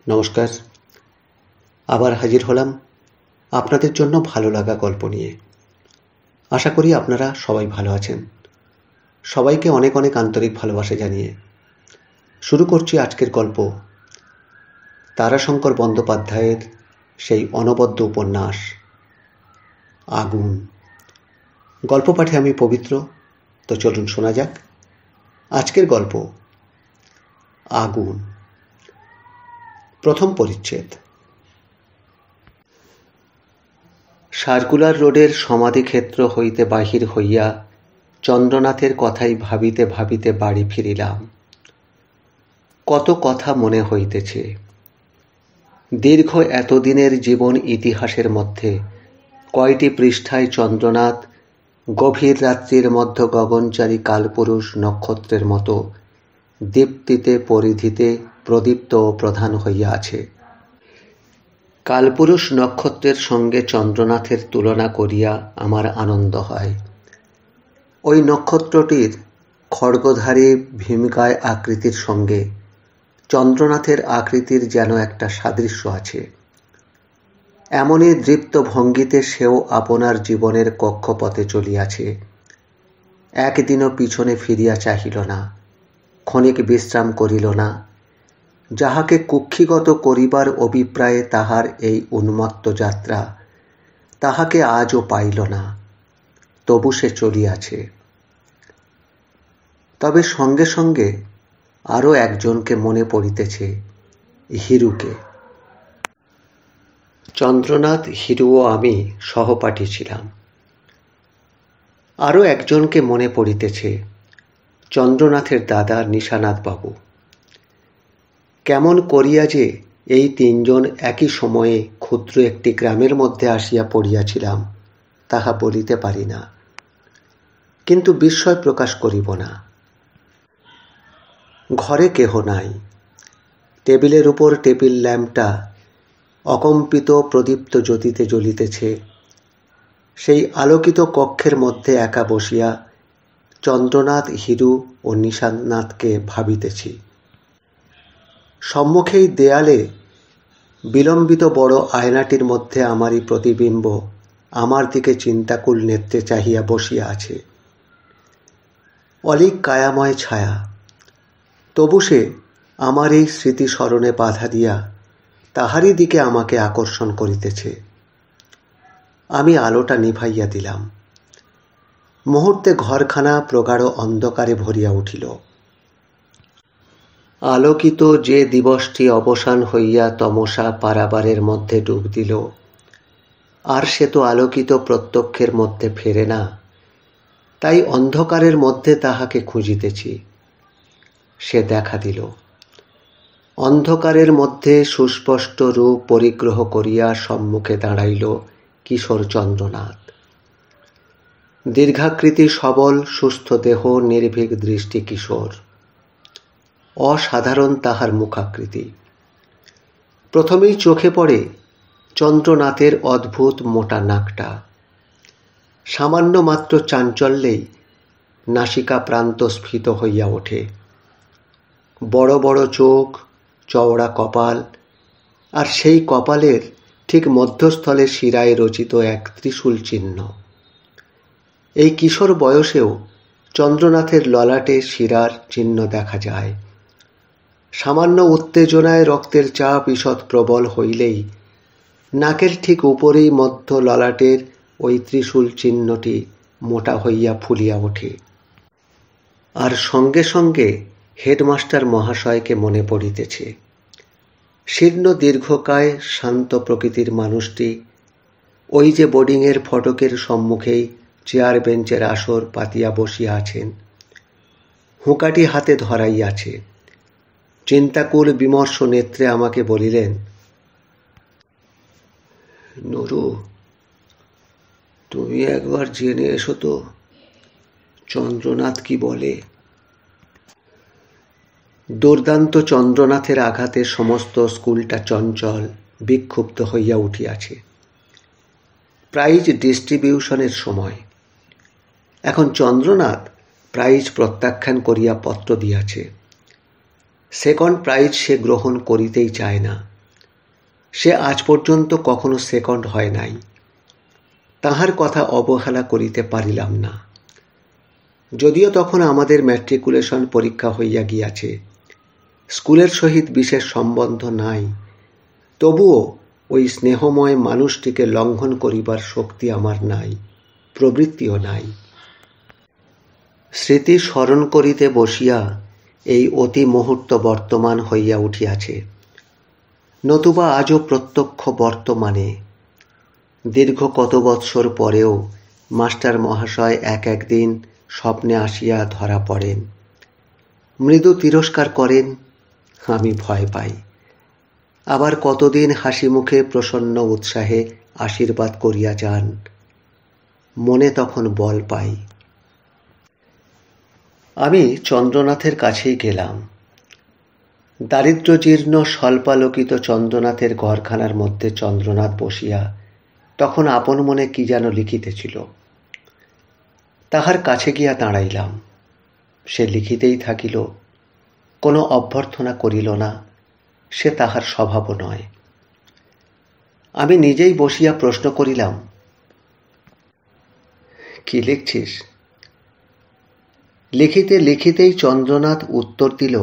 নমস্কার। আবার হাজির হলাম আপনাদের জন্য ভালো লাগা গল্প নিয়ে। আশা করি আপনারা সবাই ভালো আছেন। সবাইকে অনেক অনেক আন্তরিক ভালোবাসা জানিয়ে শুরু করছি আজকের গল্প, তারাশঙ্কর বন্দ্যোপাধ্যায়ের সেই অনবদ্য উপন্যাস আগুন। গল্প পাঠে আমি পবিত্র। তো চলুন শোনা যাক আজকের গল্প আগুন। প্রথম পরিচ্ছেদ। সার্কুলার রোডের সমাধিক্ষেত্র হইতে বাহির হইয়া চন্দ্রনাথের কথাই ভাবিতে ভাবিতে বাড়ি ফিরিলাম। কত কথা মনে হইতেছে। দীর্ঘ এতদিনের জীবন ইতিহাসের মধ্যে কয়টি পৃষ্ঠায় চন্দ্রনাথ গভীর রাত্রির মধ্য গগনচারী কালপুরুষ নক্ষত্রের মতো দীপ্তিতে পরিধিতে প্রদীপ্ত ও প্রধান হইয়া আছে। কালপুরুষ নক্ষত্রের সঙ্গে চন্দ্রনাথের তুলনা করিয়া আমার আনন্দ হয়। ওই নক্ষত্রটির খড়গধারী ভীমকায় আকৃতির সঙ্গে চন্দ্রনাথের আকৃতির যেন একটা সাদৃশ্য আছে। এমনই দৃপ্ত ভঙ্গিতে সেও আপনার জীবনের কক্ষপথে চলিয়াছে। একদিনও পিছনে ফিরিয়া চাহিল না, ক্ষণিক বিশ্রাম করিল না। যাহাকে কুক্ষিগত করিবার অভিপ্রায়ে তাহার এই উন্মত্ত যাত্রা, তাহাকে আজও পাইল না, তবু সে চলিয়াছে। তবে সঙ্গে সঙ্গে আরও একজনকে মনে পড়িতেছে, হিরুকে। চন্দ্রনাথ, হিরু ও আমি সহপাঠী ছিলাম। আরও একজনকে মনে পড়িতেছে, চন্দ্রনাথের দাদা নিশানাথ বাবু। কেমন করিয়া যে এই তিনজন একই সময়ে ক্ষুদ্র একটি গ্রামের মধ্যে আসিয়া পড়িয়াছিলাম তাহা বলিতে পারি না, কিন্তু বিস্ময় প্রকাশ করিব না। ঘরে কেহ নাই। টেবিলের উপর টেবিল ল্যাম্পটা অকম্পিত প্রদীপ্ত জ্যোতিতে জ্বলিতেছে। সেই আলোকিত কক্ষের মধ্যে একা বসিয়া চন্দ্রনাথ, হিরু ও নিশানাথকে ভাবিতেছি। সম্মুখেই দেয়ালে বিলম্বিত বড় আয়নাটির মধ্যে আমারই প্রতিবিম্ব আমার দিকে চিন্তাকুল নেত্রে চাহিয়া বসিয়া আছে। অলিক কায়াময় ছায়া, তবু সে আমার এই স্মৃতি স্মরণে বাধা দিয়া তাহারই দিকে আমাকে আকর্ষণ করিতেছে। আমি আলোটা নিভাইয়া দিলাম। মুহূর্তে ঘরখানা প্রগাঢ় অন্ধকারে ভরিয়া উঠিল। আলোকিত যে দিবসটি অবসান হইয়া তমসা পারাবারের মধ্যে ডুব দিল, আর সে তো আলোকিত প্রত্যক্ষের মধ্যে ফেরে না, তাই অন্ধকারের মধ্যে তাহাকে খুঁজিতেছি। সে দেখা দিল। অন্ধকারের মধ্যে সুস্পষ্ট রূপ পরিগ্রহ করিয়া সম্মুখে দাঁড়াইল কিশোর চন্দ্রনাথ। দীর্ঘাকৃতি, সবল, সুস্থ দেহ, নির্ভীক দৃষ্টি কিশোর। অসাধারণ তাহার মুখাকৃতি। প্রথমেই চোখে পড়ে চন্দ্রনাথের অদ্ভুত মোটা নাকটা। সামান্য মাত্র চাঞ্চল্যেই নাসিকা প্রান্ত স্ফীত হইয়া ওঠে। বড় বড় চোখ, চওড়া কপাল, আর সেই কপালের ঠিক মধ্যস্থলে শিরায় রচিত এক ত্রিশূল চিহ্ন। এই কিশোর বয়সেও চন্দ্রনাথের ললাটে শিরার চিহ্ন দেখা যায়। সামান্য উত্তেজনায় রক্তের চাপ ঈষৎ প্রবল হইলেই নাকের ঠিক উপরেই মধ্য ললাটের ওই ত্রিশূল চিহ্নটি মোটা হইয়া ফুলিয়া ওঠে। আর সঙ্গে সঙ্গে হেডমাস্টার মহাশয়কে মনে পড়িতেছে। শীর্ণ দীর্ঘকায় শান্ত প্রকৃতির মানুষটি ওই যে বোর্ডিংয়ের ফটকের সম্মুখেই চেয়ার বেঞ্চের আসর পাতিয়া বসিয়া আছেন। হুঁকাটি হাতে ধরাইয়াছে। চিন্তাকুল বিমর্ষ নেত্রে আমাকে বলিলেন, নুরু, তুমি একবার জেনে এসো তো চন্দ্রনাথ কি বলে। দুর্দান্ত চন্দ্রনাথের আঘাতে সমস্ত স্কুলটা চঞ্চল, বিক্ষুব্ধ হইয়া উঠিয়াছে। প্রাইজ ডিস্ট্রিবিউশনের সময়। এখন চন্দ্রনাথ প্রাইজ প্রত্যাখ্যান করিয়া পত্র দিয়াছে। সেকেন্ড প্রাইজ সে গ্রহণ করিতেই চায় না। সে আজ পর্যন্ত কখনো সেকেন্ড হয় নাই। তাহার কথা অবহেলা করিতে পারিলাম না। যদিও তখন আমাদের ম্যাট্রিকুলেশন পরীক্ষা হইয়া গিয়াছে, স্কুলের সহিত বিশেষ সম্বন্ধ নাই, তবুও ওই স্নেহময় মানুষটিকে লঙ্ঘন করিবার শক্তি আমার নাই, প্রবৃত্তিও নাই। স্মৃতি স্মরণ করিতে বসিয়া এই অতি মুহূর্ত বর্তমান হইয়া উঠিয়াছে, নতুবা আজও প্রত্যক্ষ বর্তমানে। দীর্ঘ কত বৎসর পরেও মাস্টার মহাশয় একদিন স্বপ্নে আসিয়া ধরা পড়েন, মৃদু তিরস্কার করেন, আমি ভয় পাই। আবার কতদিন হাসি মুখে প্রসন্ন উৎসাহে আশীর্বাদ করিয়া যান, মনে তখন বল পাই। আমি চন্দ্রনাথের কাছেই গেলাম। দারিদ্র্যজীর্ণ স্বল্পালোকিত চন্দ্রনাথের ঘরখানার মধ্যে চন্দ্রনাথ বসিয়া তখন আপন মনে কি যেন লিখিতেছিল। তাহার কাছে গিয়া দাঁড়াইলাম। সে লিখিতেই থাকিল, কোনো অভ্যর্থনা করিল না, সে তাহার স্বভাবও নয়। আমি নিজেই বসিয়া প্রশ্ন করিলাম, কি লিখছিস? লিখিতে লিখিতেই চন্দ্রনাথ উত্তর দিল,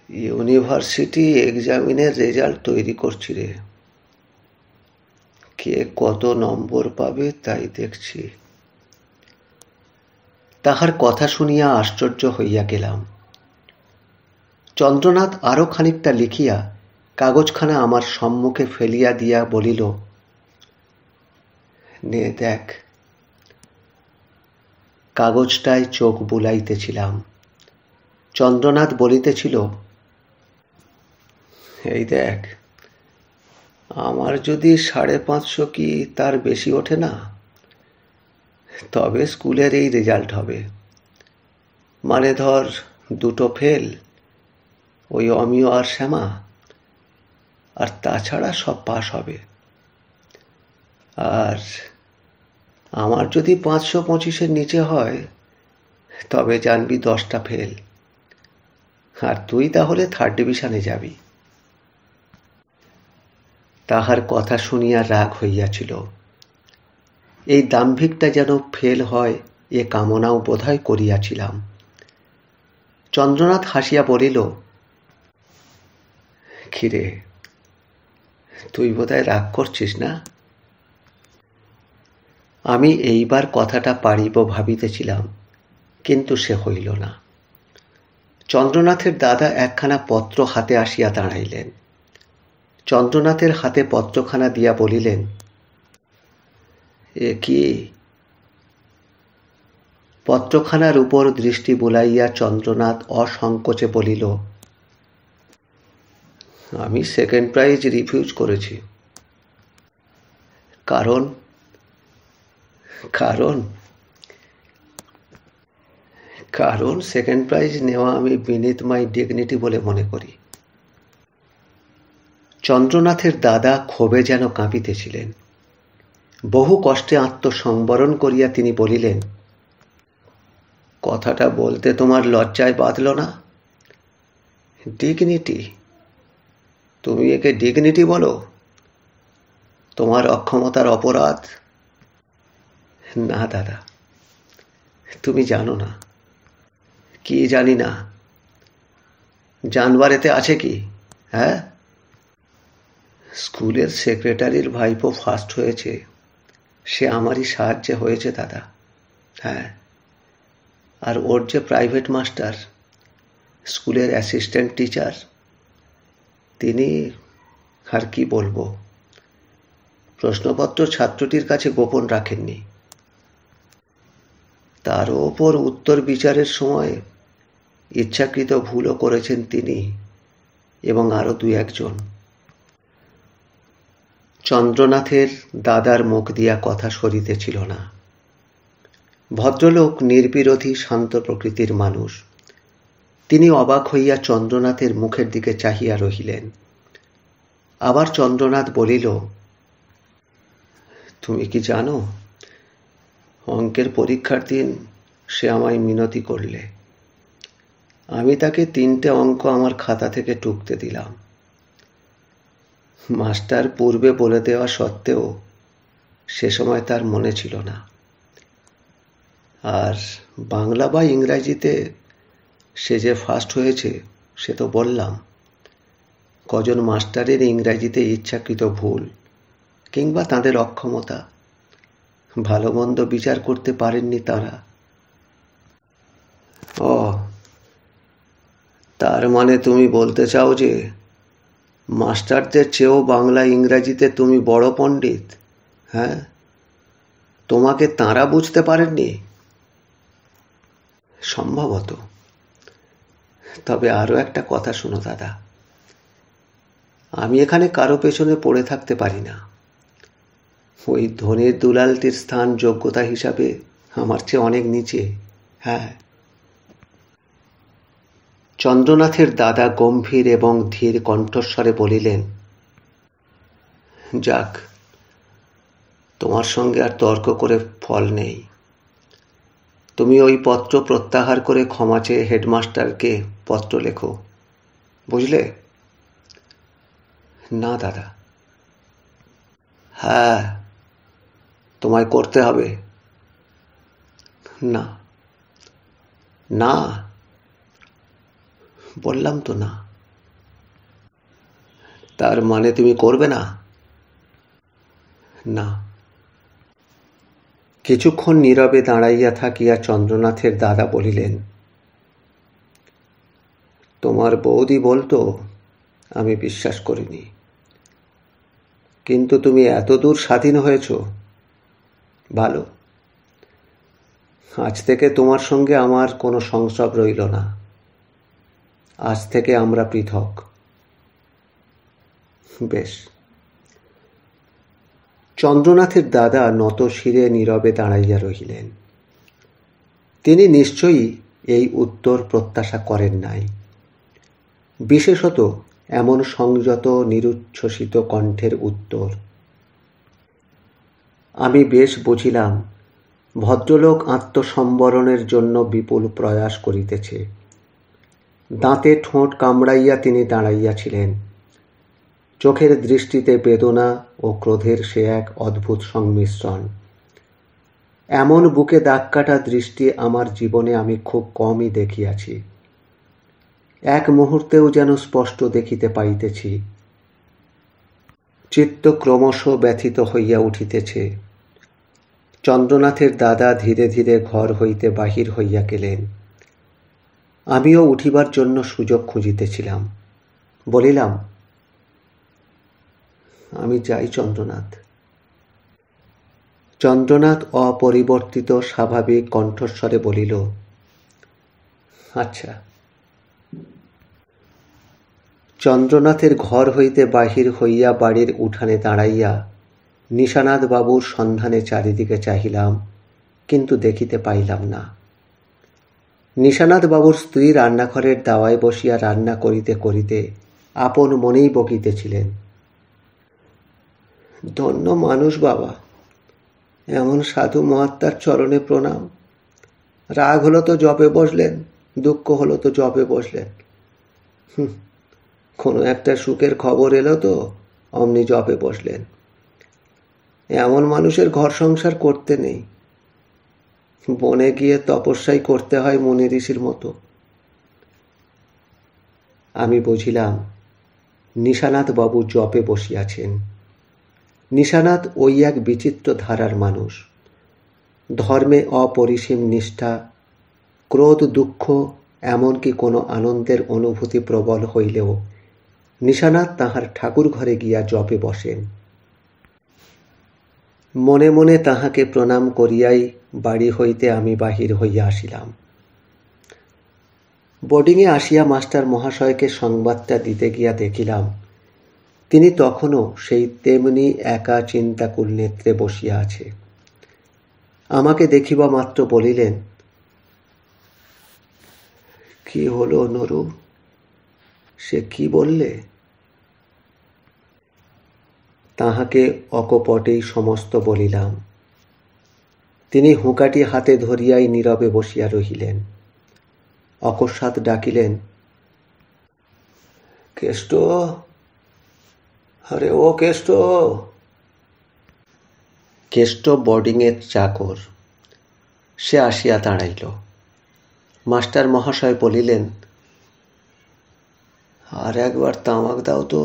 ইউনিভার্সিটি এক্সামিনের রেজাল্ট তৈরি করছি রে, কে কত নম্বর পাবে তাই দেখছি। তাহার কথা শুনিয়া আশ্চর্য হইয়া গেলাম। চন্দ্রনাথ আরো খানিকটা লিখিয়া কাগজখানা আমার সম্মুখে ফেলিয়া দিয়া বলিল, নে দেখ। কাগজটায় চোখ বুলাইতেছিলাম। চন্দ্রনাথ বলিতেছিল, এই দেখ, আমার যদি 550 কি তার বেশি ওঠে না, তবে স্কুলের এই রেজাল্ট হবে। মানে ধর 2টো ফেল, ওই অমিয় আর শ্যামা, আর তাছাড়া সব পাস হবে। আর আমার যদি 525-এর নিচে হয়, তবে জানবি 10টা ফেল, আর তুই তাহলে 3rd ডিভিশনে যাবি। তাহার কথা শুনিয়া রাগ হইয়াছিল। এই দাম্ভিকটা যেন ফেল হয় এ কামনাও বোধহয় করিয়াছিলাম। চন্দ্রনাথ হাসিয়া বলিল, কিরে, তুই বোধহয় রাগ করছিস না? আমি এইবার কথাটা পারিব ভাবিতেছিলাম, কিন্তু সে হইল না। চন্দ্রনাথের দাদা একখানা পত্র হাতে আসিয়া দাঁড়াইলেন। চন্দ্রনাথের হাতে পত্রখানা দিয়া বলিলেন, এ কি? পত্রখানার উপর দৃষ্টি বুলাইয়া চন্দ্রনাথ অসংকোচে বলিল, আমি 2nd প্রাইজ রিফিউজ করেছি। কারণ? কারণ কারণ 2nd প্রাইজ নেওয়া আমি বিনিথ মাই ডিগনিটি বলে মনে করি। চন্দ্রনাথের দাদা ক্ষোভে যেন কাঁপিতেছিলেন। বহু কষ্টে আত্মসংবরণ করিয়া তিনি বলিলেন, কথাটা বলতে তোমার লজ্জায় বাঁধল না? ডিগনিটি? তুমি একে ডিগনিটি বলো? তোমার অক্ষমতার অপরাধ? না দাদা, তুমি জানো না। কি জানি না? জানবার এতে আছে কি? হ্যাঁ, স্কুলের সেক্রেটারির ভাইপো ফার্স্ট হয়েছে, সে আমারই সাহায্যে হয়েছে দাদা। হ্যাঁ, আর ওর যে প্রাইভেট মাস্টার, স্কুলের অ্যাসিস্ট্যান্ট টিচার, তিনি, আর কি বলবো, প্রশ্নপত্র ছাত্রটির কাছে গোপন রাখেননি। তার ওপর উত্তর বিচারের সময় ইচ্ছাকৃত ভুলও করেছেন তিনি এবং আরো 2-1 জন। চন্দ্রনাথের দাদার মুখ দিয়া কথা সরিতেছিল না। ভদ্রলোক নির্বিরোধী শান্ত প্রকৃতির মানুষ। তিনি অবাক হইয়া চন্দ্রনাথের মুখের দিকে চাহিয়া রহিলেন। আবার চন্দ্রনাথ বলিল, তুমি কি জানো, অঙ্কের পরীক্ষার দিন সে আমায় মিনতি করলে। আমি তাকে 3টে অঙ্ক আমার খাতা থেকে টুকতে দিলাম। মাস্টার পূর্বে বলে দেওয়া সত্ত্বেও সে সময় তার মনে ছিল না। আর বাংলা বা ইংরাজিতে সে যে ফার্স্ট হয়েছে সে তো বললাম। কজন মাস্টারের ইংরাজিতে ইচ্ছাকৃত ভুল কিংবা তাদের অক্ষমতা, ভালো মন্দ বিচার করতে পারেননি তারা। ও, তার মানে তুমি বলতে চাও যে মাস্টারদের চেয়েও বাংলা ইংরাজিতে তুমি বড় পণ্ডিত? হ্যাঁ, তোমাকে তাঁরা বুঝতে পারেননি? সম্ভবত। তবে আরও একটা কথা শোনো দাদা, আমি এখানে কারো পেছনে পড়ে থাকতে পারি না। ওই ধনের দুলালটির স্থান যোগ্যতা হিসাবে আমার চেয়ে অনেক নিচে। হ্যাঁ। চন্দ্রনাথের দাদা গম্ভীর এবং ধীর কণ্ঠস্বরে বলিলেন, যাক, তোমার সঙ্গে আর তর্ক করে ফল নেই। তুমি ওই পত্র প্রত্যাহার করে ক্ষমা চেয়ে হেডমাস্টারকে পত্র লেখো, বুঝলে? না দাদা। হ্যাঁ, তোমায় করতে হবে। না। না, বললাম তো না। তার মানে তুমি করবে না? না। কিছুক্ষণ নীরবে দাঁড়াইয়া থাকিয়া চন্দ্রনাথের দাদা বলিলেন, তোমার বৌদি বলতো, আমি বিশ্বাস করিনি। কিন্তু তুমি এতদূর স্বাধীন হয়েছ, ভালো। আজ থেকে তোমার সঙ্গে আমার কোনো সংস্রব রইল না। আজ থেকে আমরা পৃথক। বেশ। চন্দ্রনাথের দাদা নত শিরে নীরবে দাঁড়াইয়া রহিলেন। তিনি নিশ্চয়ই এই উত্তর প্রত্যাশা করেন নাই, বিশেষত এমন সংযত নিরুচ্ছ্বসিত কণ্ঠের উত্তর। আমি বেশ বুঝিলাম ভদ্রলোক আত্মসম্বরণের জন্য বিপুল প্রয়াস করিতেছে। দাঁতে ঠোঁট কামড়াইয়া তিনি দাঁড়াইয়াছিলেন। চোখের দৃষ্টিতে বেদনা ও ক্রোধের সে এক অদ্ভুত সংমিশ্রণ। এমন বুকে দাগ কাটা দৃষ্টি আমার জীবনে আমি খুব কমই দেখিয়াছি। এক মুহূর্তেও যেন স্পষ্ট দেখিতে পাইতেছি। চিত্ত ক্রমশ ব্যথিত হইয়া উঠিতেছে। চন্দ্রনাথের দাদা ধীরে ধীরে ঘর হইতে বাহির হইয়া গেলেন। আমিও উঠিবার জন্য সুযোগ খুঁজিতেছিলাম। বলিলাম, আমি যাই চন্দ্রনাথ। চন্দ্রনাথ অপরিবর্তিত স্বাভাবিক কণ্ঠস্বরে বলিল, আচ্ছা। চন্দ্রনাথের ঘর হইতে বাহির হইয়া বাড়ির উঠানে দাঁড়াইয়া নিশানাথ বাবুর সন্ধানে চারিদিকে চাহিলাম, কিন্তু দেখিতে পাইলাম না। নিশানাথ বাবুর স্ত্রী রান্নাঘরের দাওয়ায় বসিয়া রান্না করিতে করিতে আপন মনেই বকিতেছিলেন, ধন্য মানুষ বাবা, এমন সাধু মহাত্মার চরণে প্রণাম। রাগ হলো তো জপে বসলেন, দুঃখ হলো তো জপে বসলেন। কোনো একটা সুখের খবর এলো তো অমনি জপে বসলেন। এমন মানুষের ঘর সংসার করতে নেই। বনে গিয়ে তপস্যাই করতে হয় মুনি ঋষির মতো। আমি বুঝিলাম নিশানাথ বাবু জপে বসিয়াছেন। নিশানাথ ওই এক বিচিত্র ধারার মানুষ। ধর্মে অপরিসীম নিষ্ঠা, ক্রোধ, দুঃখ, এমনকি কোনো আনন্দের অনুভূতি প্রবল হইলেও নিশানাথ তাহার ঠাকুর ঘরে গিয়া জপে বসেন। মনে মনে তাহাকে প্রণাম করিয়াই বাড়ি হইতে আমি বাহির হইয়া আসিলাম। বোর্ডিংয়ে আসিয়া মাস্টার মহাশয়কে সংবাদটা দিতে গিয়া দেখিলাম তিনি তখনও সেই তেমনি একা চিন্তাকুল নেত্রে বসিয়া আছে। আমাকে দেখিবা মাত্র বলিলেন, কি হলো নরু, সে কি বললে? তাহাকে অকপটেই সমস্ত বলিলাম। তিনি হুঁকাটি হাতে ধরিয়াই নীরবে বসিয়া রহিলেন। অকস্মাৎ ডাকিলেন, কেষ্ট, আরে ও কেষ্ট। কেষ্ট বোর্ডিংয়ের চাকর। সে আসিয়া দাঁড়াইল। মাস্টার মহাশয় বলিলেন, আর একবার তামাক দাও তো।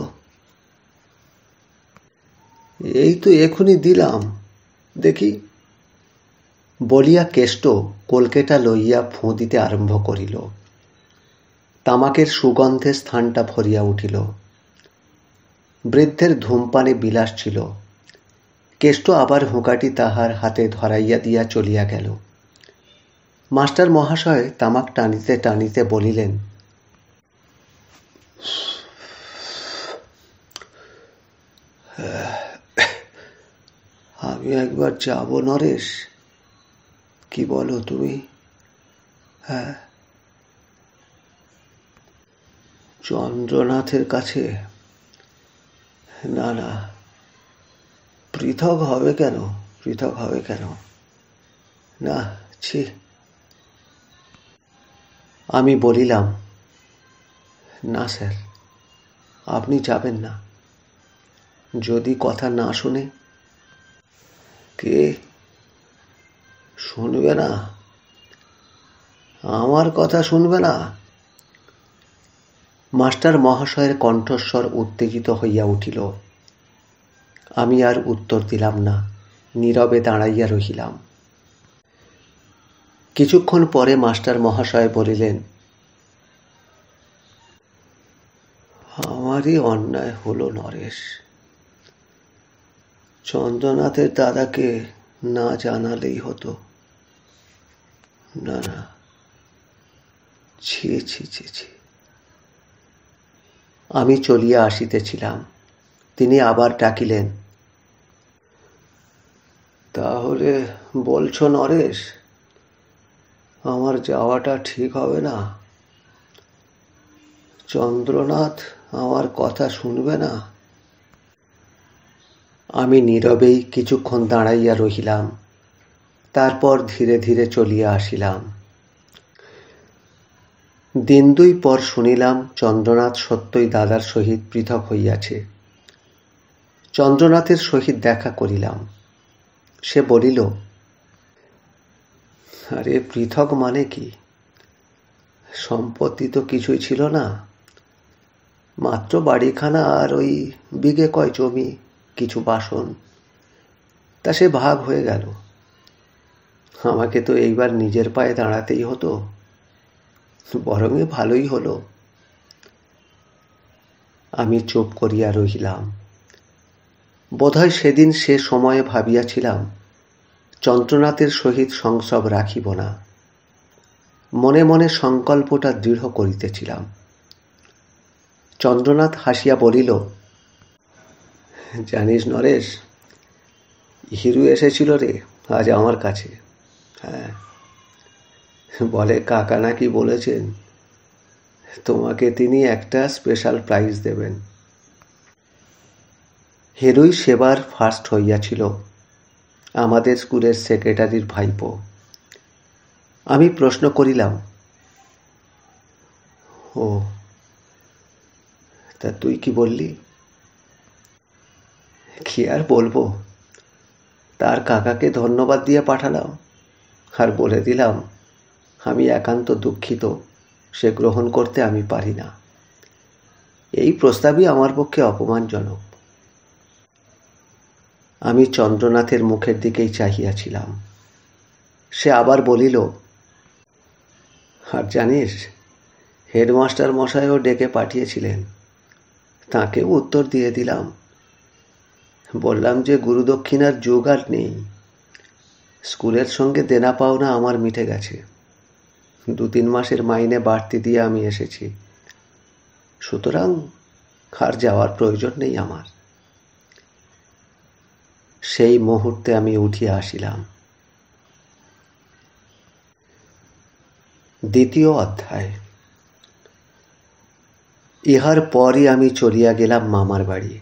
এই তো এখনই দিলাম, দেখি। বলিয়া কেষ্ট কলকেটা লইয়া ফোঁ দিতে আরম্ভ করিল। তামাকের সুগন্ধে স্থানটা ভরিয়া উঠিল। বৃদ্ধের ধূমপানে বিলাস ছিল। কেষ্ট আবার হুঁকাটি তাহার হাতে ধরাইয়া দিয়া চলিয়া গেল। মাস্টার মহাশয় তামাক টানিতে টানিতে বলিলেন, আমি একবার যাব নরেশ, কি বলো তুমি? হ্যাঁ, চন্দ্রনাথের কাছে? না না, পৃথক হবে কেন? পৃথক হবে কেন? না, ছি। আমি বলিলাম, না স্যার, আপনি যাবেন না। যদি কথা না শুনে? কে শুনবে না? আমার কথা শুনবে না? মাস্টার মহাশয়ের কণ্ঠস্বর উত্তেজিত হইয়া উঠিল। আমি আর উত্তর দিলাম না, নীরবে দাঁড়াইয়া রহিলাম। কিছুক্ষণ পরে মাস্টার মহাশয় বলিলেন, আমারই অন্যায় হলো নরেশ। চন্দ্রনাথের দাদাকে না জানালেই হতো। না না, ছি ছি ছি ছি। আমি চলিয়া আসিতেছিলাম। তিনি আবার ডাকিলেন, তাহলে বলছো নরেশ, আমার যাওয়াটা ঠিক হবে না? চন্দ্রনাথ আমার কথা শুনবে না? আমি নীরবেই কিছুক্ষণ দাঁড়াইয়া রহিলাম। তারপর ধীরে ধীরে চলিয়া আসিলাম। দিন দুই পর শুনিলাম চন্দ্রনাথ সত্যই দাদার সহিত পৃথক হইয়াছে। চন্দ্রনাথের সহিত দেখা করিলাম। সে বলিল, আরে পৃথক মানে কি? সম্পত্তি তো কিছুই ছিল না, মাত্র বাড়িখানা আর ওই বিঘে কয় জমি, কিছু বাসন। তা সে ভাগ হয়ে গেল। আমাকে তো এইবার নিজের পায়ে দাঁড়াতেই হতো। বরং ভালোই হলো। আমি চুপ করিয়া রহিলাম। বোধহয় সেদিন সে সময়ে ভাবিয়াছিলাম চন্দ্রনাথের সহিত সংসব রাখিব না। মনে মনে সংকল্পটা দৃঢ় করিতেছিলাম। চন্দ্রনাথ হাসিয়া বলিল, জানিস নরেশ, হিরু এসেছিল রে আজ আমার কাছে। হ্যাঁ, বলে কাকা নাকি বলেছেন তোমাকে তিনি একটা স্পেশাল প্রাইজ দেবেন। হিরুই সেবার ফার্স্ট হইয়াছিল, আমাদের স্কুলের সেক্রেটারির ভাইপো। আমি প্রশ্ন করিলাম, ও, তা তুই কি বললি? কি আর বলবো, তার কাকাকে ধন্যবাদ দিয়ে পাঠালাম, আর বলে দিলাম আমি একান্ত দুঃখিত, সে গ্রহণ করতে আমি পারি না। এই প্রস্তাবই আমার পক্ষে অপমানজনক। আমি চন্দ্রনাথের মুখের দিকেই চাহিয়াছিলাম। সে আবার বলিল, আর জানিস, হেডমাস্টার মশাইও ডেকে পাঠিয়েছিলেন, তাঁকেও উত্তর দিয়ে দিলাম। বললাম যে গুরুদক্ষিণার যুগ আর নেই। স্কুলের সঙ্গে দেনা পাওনা আমার মিটে গেছে। 2-3 মাসের মাইনে বাড়তি দিয়ে আমি এসেছি। সুতরাং আর যাওয়ার প্রয়োজন নেই আমার। সেই মুহূর্তে আমি উঠিয়া আসিলাম। দ্বিতীয় অধ্যায়। ইহার পরই আমি চলিয়া গেলাম মামার বাড়ি।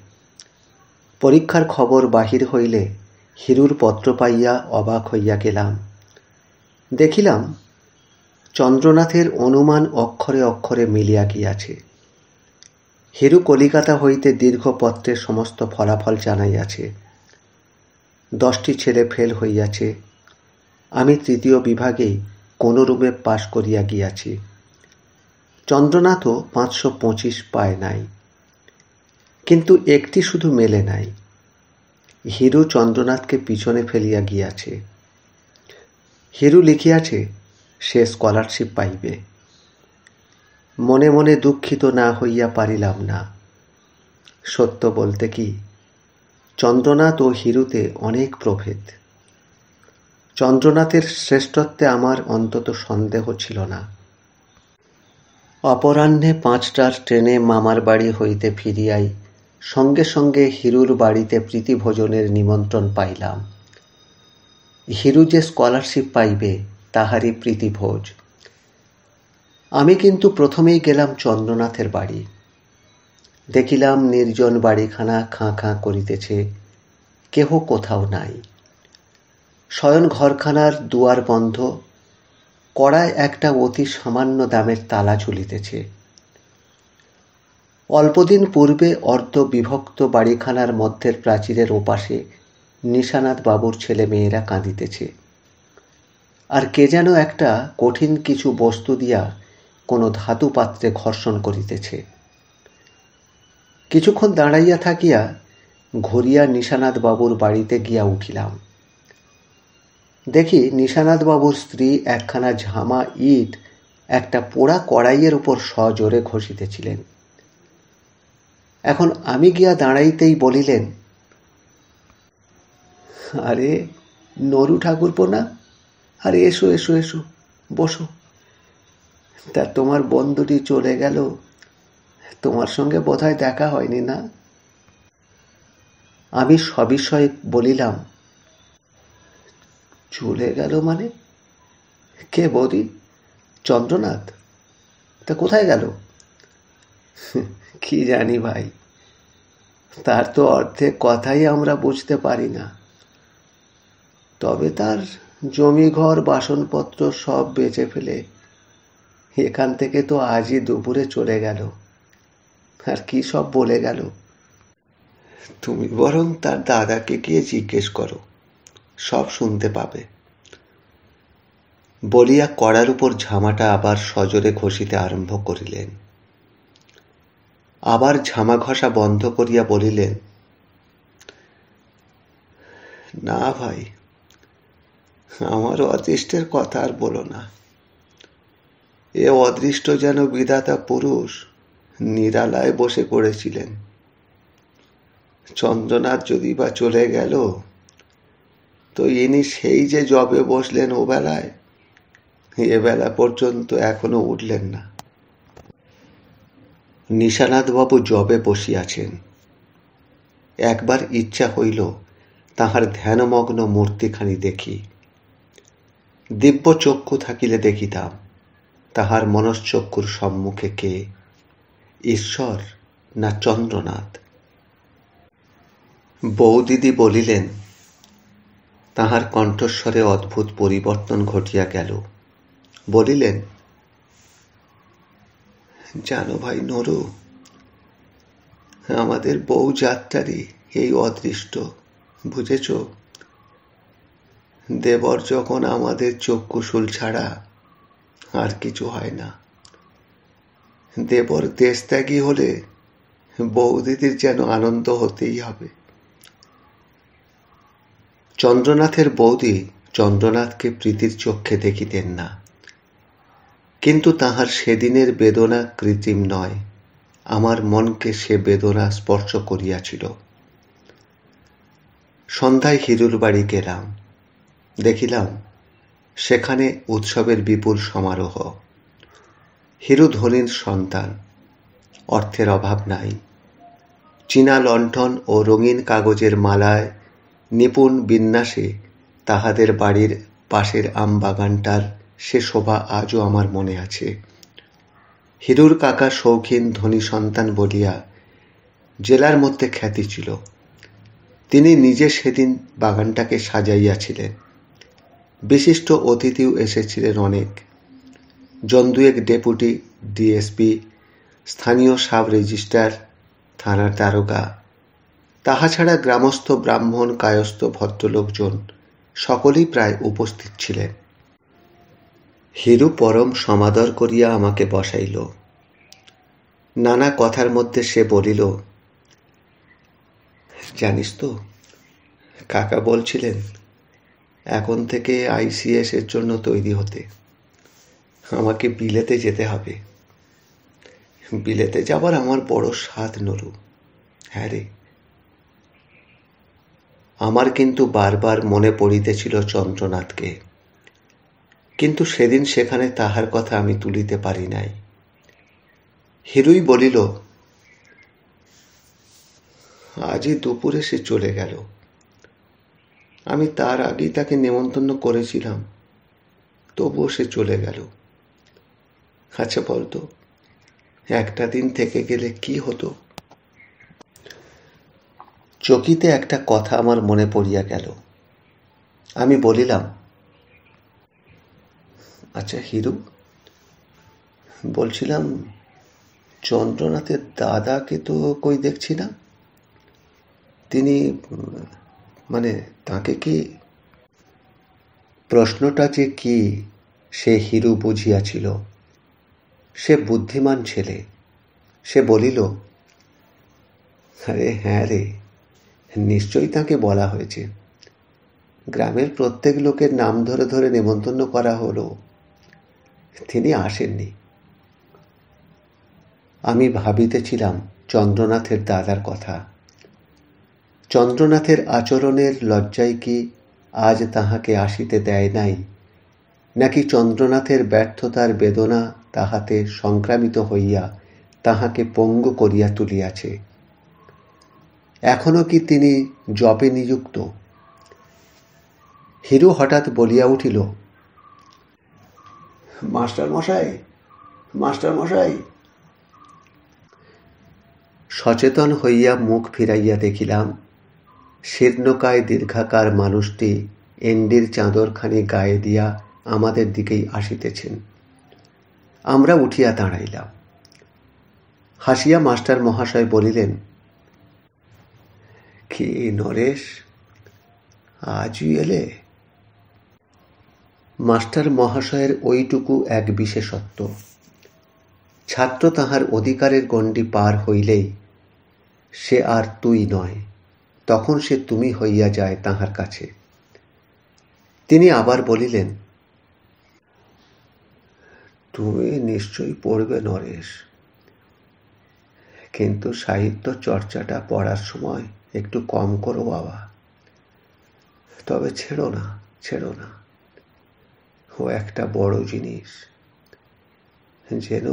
পরীক্ষার খবর বাহির হইলে হিরুর পত্র পাইয়া অবাক হইয়া গেলাম। দেখিলাম চন্দ্রনাথের অনুমান অক্ষরে অক্ষরে মিলিয়া গিয়াছে। হিরু কলিকাতা হইতে দীর্ঘ পত্রের সমস্ত ফলাফল জানাইয়াছে। 10টি ছেলে ফেল হইয়াছে। আমি 3য় বিভাগেই কোনোরূপে পাশ করিয়া গিয়াছি। চন্দ্রনাথও 525 পায় নাই। কিন্তু একটি শুধু মেলে নাই, হিরু চন্দ্রনাথকে পিছনে ফেলিয়া গিয়াছে। হিরু লিখিয়াছে সে স্কলারশিপ পাইবে। মনে মনে দুঃখিত না হইয়া পারিলাম না। সত্য বলতে কি, চন্দ্রনাথ ও হিরুতে অনেক প্রভেদ। চন্দ্রনাথের শ্রেষ্ঠত্বে আমার অন্তত সন্দেহ ছিল না। অপরাহ্নে 5টার ট্রেনে মামার বাড়ি হইতে ফিরিয়াই সঙ্গে সঙ্গে হিরুর বাড়িতে প্রীতিভোজনের নিমন্ত্রণ পাইলাম। হিরু যে স্কলারশিপ পাইবে তাহারই প্রীতিভোজ। আমি কিন্তু প্রথমেই গেলাম চন্দ্রনাথের বাড়ি। দেখিলাম নির্জন বাড়িখানা খাঁ খাঁ করিতেছে, কেহ কোথাও নাই। শয়ন ঘরখানার দুয়ার বন্ধ, কড়ায় একটা অতি সামান্য দামের তালা ঝুলিতেছে। অল্পদিন পূর্বে অর্ধ বিভক্ত বাড়িখানার মধ্যের প্রাচীরের ওপাশে নিশানাথ বাবুর ছেলে মেয়েরা কাঁদিতেছে, আর কে যেন একটা কঠিন কিছু বস্তু দিয়া কোনো ধাতু পাত্রে ঘর্ষণ করিতেছে। কিছুক্ষণ দাঁড়াইয়া থাকিয়া ঘুরিয়া নিশানাথ বাবুর বাড়িতে গিয়া উঠিলাম। দেখি নিশানাথ বাবুর স্ত্রী একখানা ঝামা ইট একটা পোড়া কড়াইয়ের উপর সজোরে ঘষিতেছিলেন। এখন আমি গিয়া দাঁড়াইতেই বলিলেন, আরে নরু ঠাকুরপো না? আরে এসো এসো এসো, বসো। তা তোমার বন্ধুটি চলে গেল, তোমার সঙ্গে বোধহয় দেখা হয়নি না? আমি সবিষয়ে বলিলাম, চলে গেল মানে? কে বৌদি? চন্দ্রনাথ? তা কোথায় গেল? কি জানি ভাই, তার তো অর্ধেক কথাই আমরা বুঝতে পারি না। তবে তার জমি ঘর বাসনপত্র সব বেচে ফেলে এখান থেকে তো আজই দুপুরে চলে গেল। আর কি সব বলে গেল, তুমি বরং তার দাদাকে গিয়ে জিজ্ঞেস করো, সব শুনতে পাবে। বলিয়া কড়ার উপর ঝামাটা আবার সজোরে ঘষিতে আরম্ভ করিলেন। আবার ঝামা ঘষা বন্ধ করিয়া বলিলেন, না ভাই, আমার অদৃষ্টের কথা আর বলো না। এ অদৃষ্ট যেন বিধাতা পুরুষ নিরালায় বসে পড়েছিলেন। চন্দ্রনাথ যদি বা চলে গেল, তো ইনি সেই যে জবে বসলেন ও বেলায়, এ বেলা পর্যন্ত এখনো উঠলেন না। নিশানাথবাবু জবে বসিয়াছেন। একবার ইচ্ছা হইল তাহার ধ্যানমগ্ন মূর্তিখানি দেখি। দিব্য চক্ষু থাকিলে দেখিতাম তাহার মনশ্চক্ষুর সম্মুখে কে, ঈশ্বর না চন্দ্রনাথ। বৌদিদি বলিলেন, তাহার কণ্ঠস্বরে অদ্ভুত পরিবর্তন ঘটিয়া গেল। বলিলেন, জানো ভাই নরু, আমাদের বউ যাত্রারই এই অদৃষ্ট, বুঝেছ? দেবর যখন আমাদের চক্ষুশূল ছাড়া আর কিছু হয় না। দেবর দেশত্যাগী হলে বৌদিদির যেন আনন্দ হতেই হবে। চন্দ্রনাথের বৌদি চন্দ্রনাথকে প্রীতির চক্ষে দেখিতেন না, কিন্তু তাহার সেদিনের বেদনা কৃত্রিম নয়, আমার মনকে সে বেদনা স্পর্শ করিয়াছিল। সন্ধ্যায় হিরুর বাড়ি গেলাম। দেখিলাম সেখানে উৎসবের বিপুল সমারোহ। হিরু ধনীর সন্তান, অর্থের অভাব নাই। চীনা লণ্ঠন ও রঙিন কাগজের মালায় নিপুণ বিন্যাসে তাহাদের বাড়ির পাশের আমবাগানটার সে শোভা আজও আমার মনে আছে। হিরুর কাকা শৌখিন ধনী সন্তান বলিয়া জেলার মধ্যে খ্যাতি ছিল। তিনি নিজে সেদিন বাগানটাকে সাজাইয়াছিলেন। বিশিষ্ট অতিথিও এসেছিলেন অনেক। জন দুয়েক ডেপুটি, ডিএসপি, স্থানীয় সাব রেজিস্ট্রার, থানার দারোগা, তাহা ছাড়া গ্রামস্থ ব্রাহ্মণ কায়স্থ ভদ্রলোকজন সকলেই প্রায় উপস্থিত ছিলেন। হিরু পরম সমাদর করিয়া আমাকে বসাইল। নানা কথার মধ্যে সে বলিল, জানিস তো, কাকা বলছিলেন এখন থেকে ICS এর জন্য তৈরি হতে। আমাকে বিলেতে যেতে হবে। বিলেতে যাবার আমার বড় সাধ নরু। হ্যাঁ রে। আমার কিন্তু বারবার মনে পড়িতেছিল চন্দ্রনাথকে, কিন্তু সেদিন সেখানে তাহার কথা আমি তুলিতে পারি নাই। হিরুই বলিল, আজই দুপুরে সে চলে গেল। আমি তার আগেই তাকে নেমন্তন্ন করেছিলাম, তবুও সে চলে গেল। আচ্ছা বলতো, একটা দিন থেকে গেলে কি হতো? চকিতে একটা কথা আমার মনে পড়িয়া গেল। আমি বলিলাম, আচ্ছা হিরু, বলছিলাম চন্দ্রনাথের দাদাকে তো কই দেখছি না। তিনি মানে তাকে কি? প্রশ্নটা যে কি সে হিরু বুঝিয়াছিল। সে বুদ্ধিমান ছেলে। সে বলিল, আরে হ্যাঁ রে, নিশ্চয়ই তাকে বলা হয়েছে। গ্রামের প্রত্যেক লোকের নাম ধরে ধরে নেমন্তন্ন করা হলো, তিনি আসেননি। আমি ভাবিতেছিলাম চন্দ্রনাথের দাদার কথা। চন্দ্রনাথের আচরণের লজ্জায় কি আজ তাহাকে আসিতে দেয় নাই, নাকি চন্দ্রনাথের ব্যর্থতার বেদনা তাহাতে সংক্রামিত হইয়া তাহাকে পঙ্গু করিয়া তুলিয়াছে? এখনো কি তিনি জপে নিযুক্ত? হিরু হঠাৎ বলিয়া উঠিল, মাস্টার মশাই, মাস্টার মশাই। সচেতন হইয়া মুখ ফিরাইয়া দেখিলাম শীর্ণকায় দীর্ঘাকার মানুষটি এন্ডির চাদরখানি গায়ে দিয়া আমাদের দিকেই আসিতেছেন। আমরা উঠিয়া দাঁড়াইলাম। হাসিয়া মাস্টার মহাশয় বলিলেন, কি নরেশ, আজই এলে? মাস্টার মহাশয়ের ওইটুকু এক বিশেষত্ব। ছাত্র তাহার অধিকারের গণ্ডি পার হইলেই সে আর তুই নয়, তখন সে তুমি হইয়া যায় তাহার কাছে। তিনি আবার বলিলেন, তুমি নিশ্চয়ই পড়বে নরেশ, কিন্তু সাহিত্য চর্চাটা পড়ার সময় একটু কম করো বাবা। তবে ছেড়ো না, ছেড়ো না। ও একটা বড় জিনিস, যেন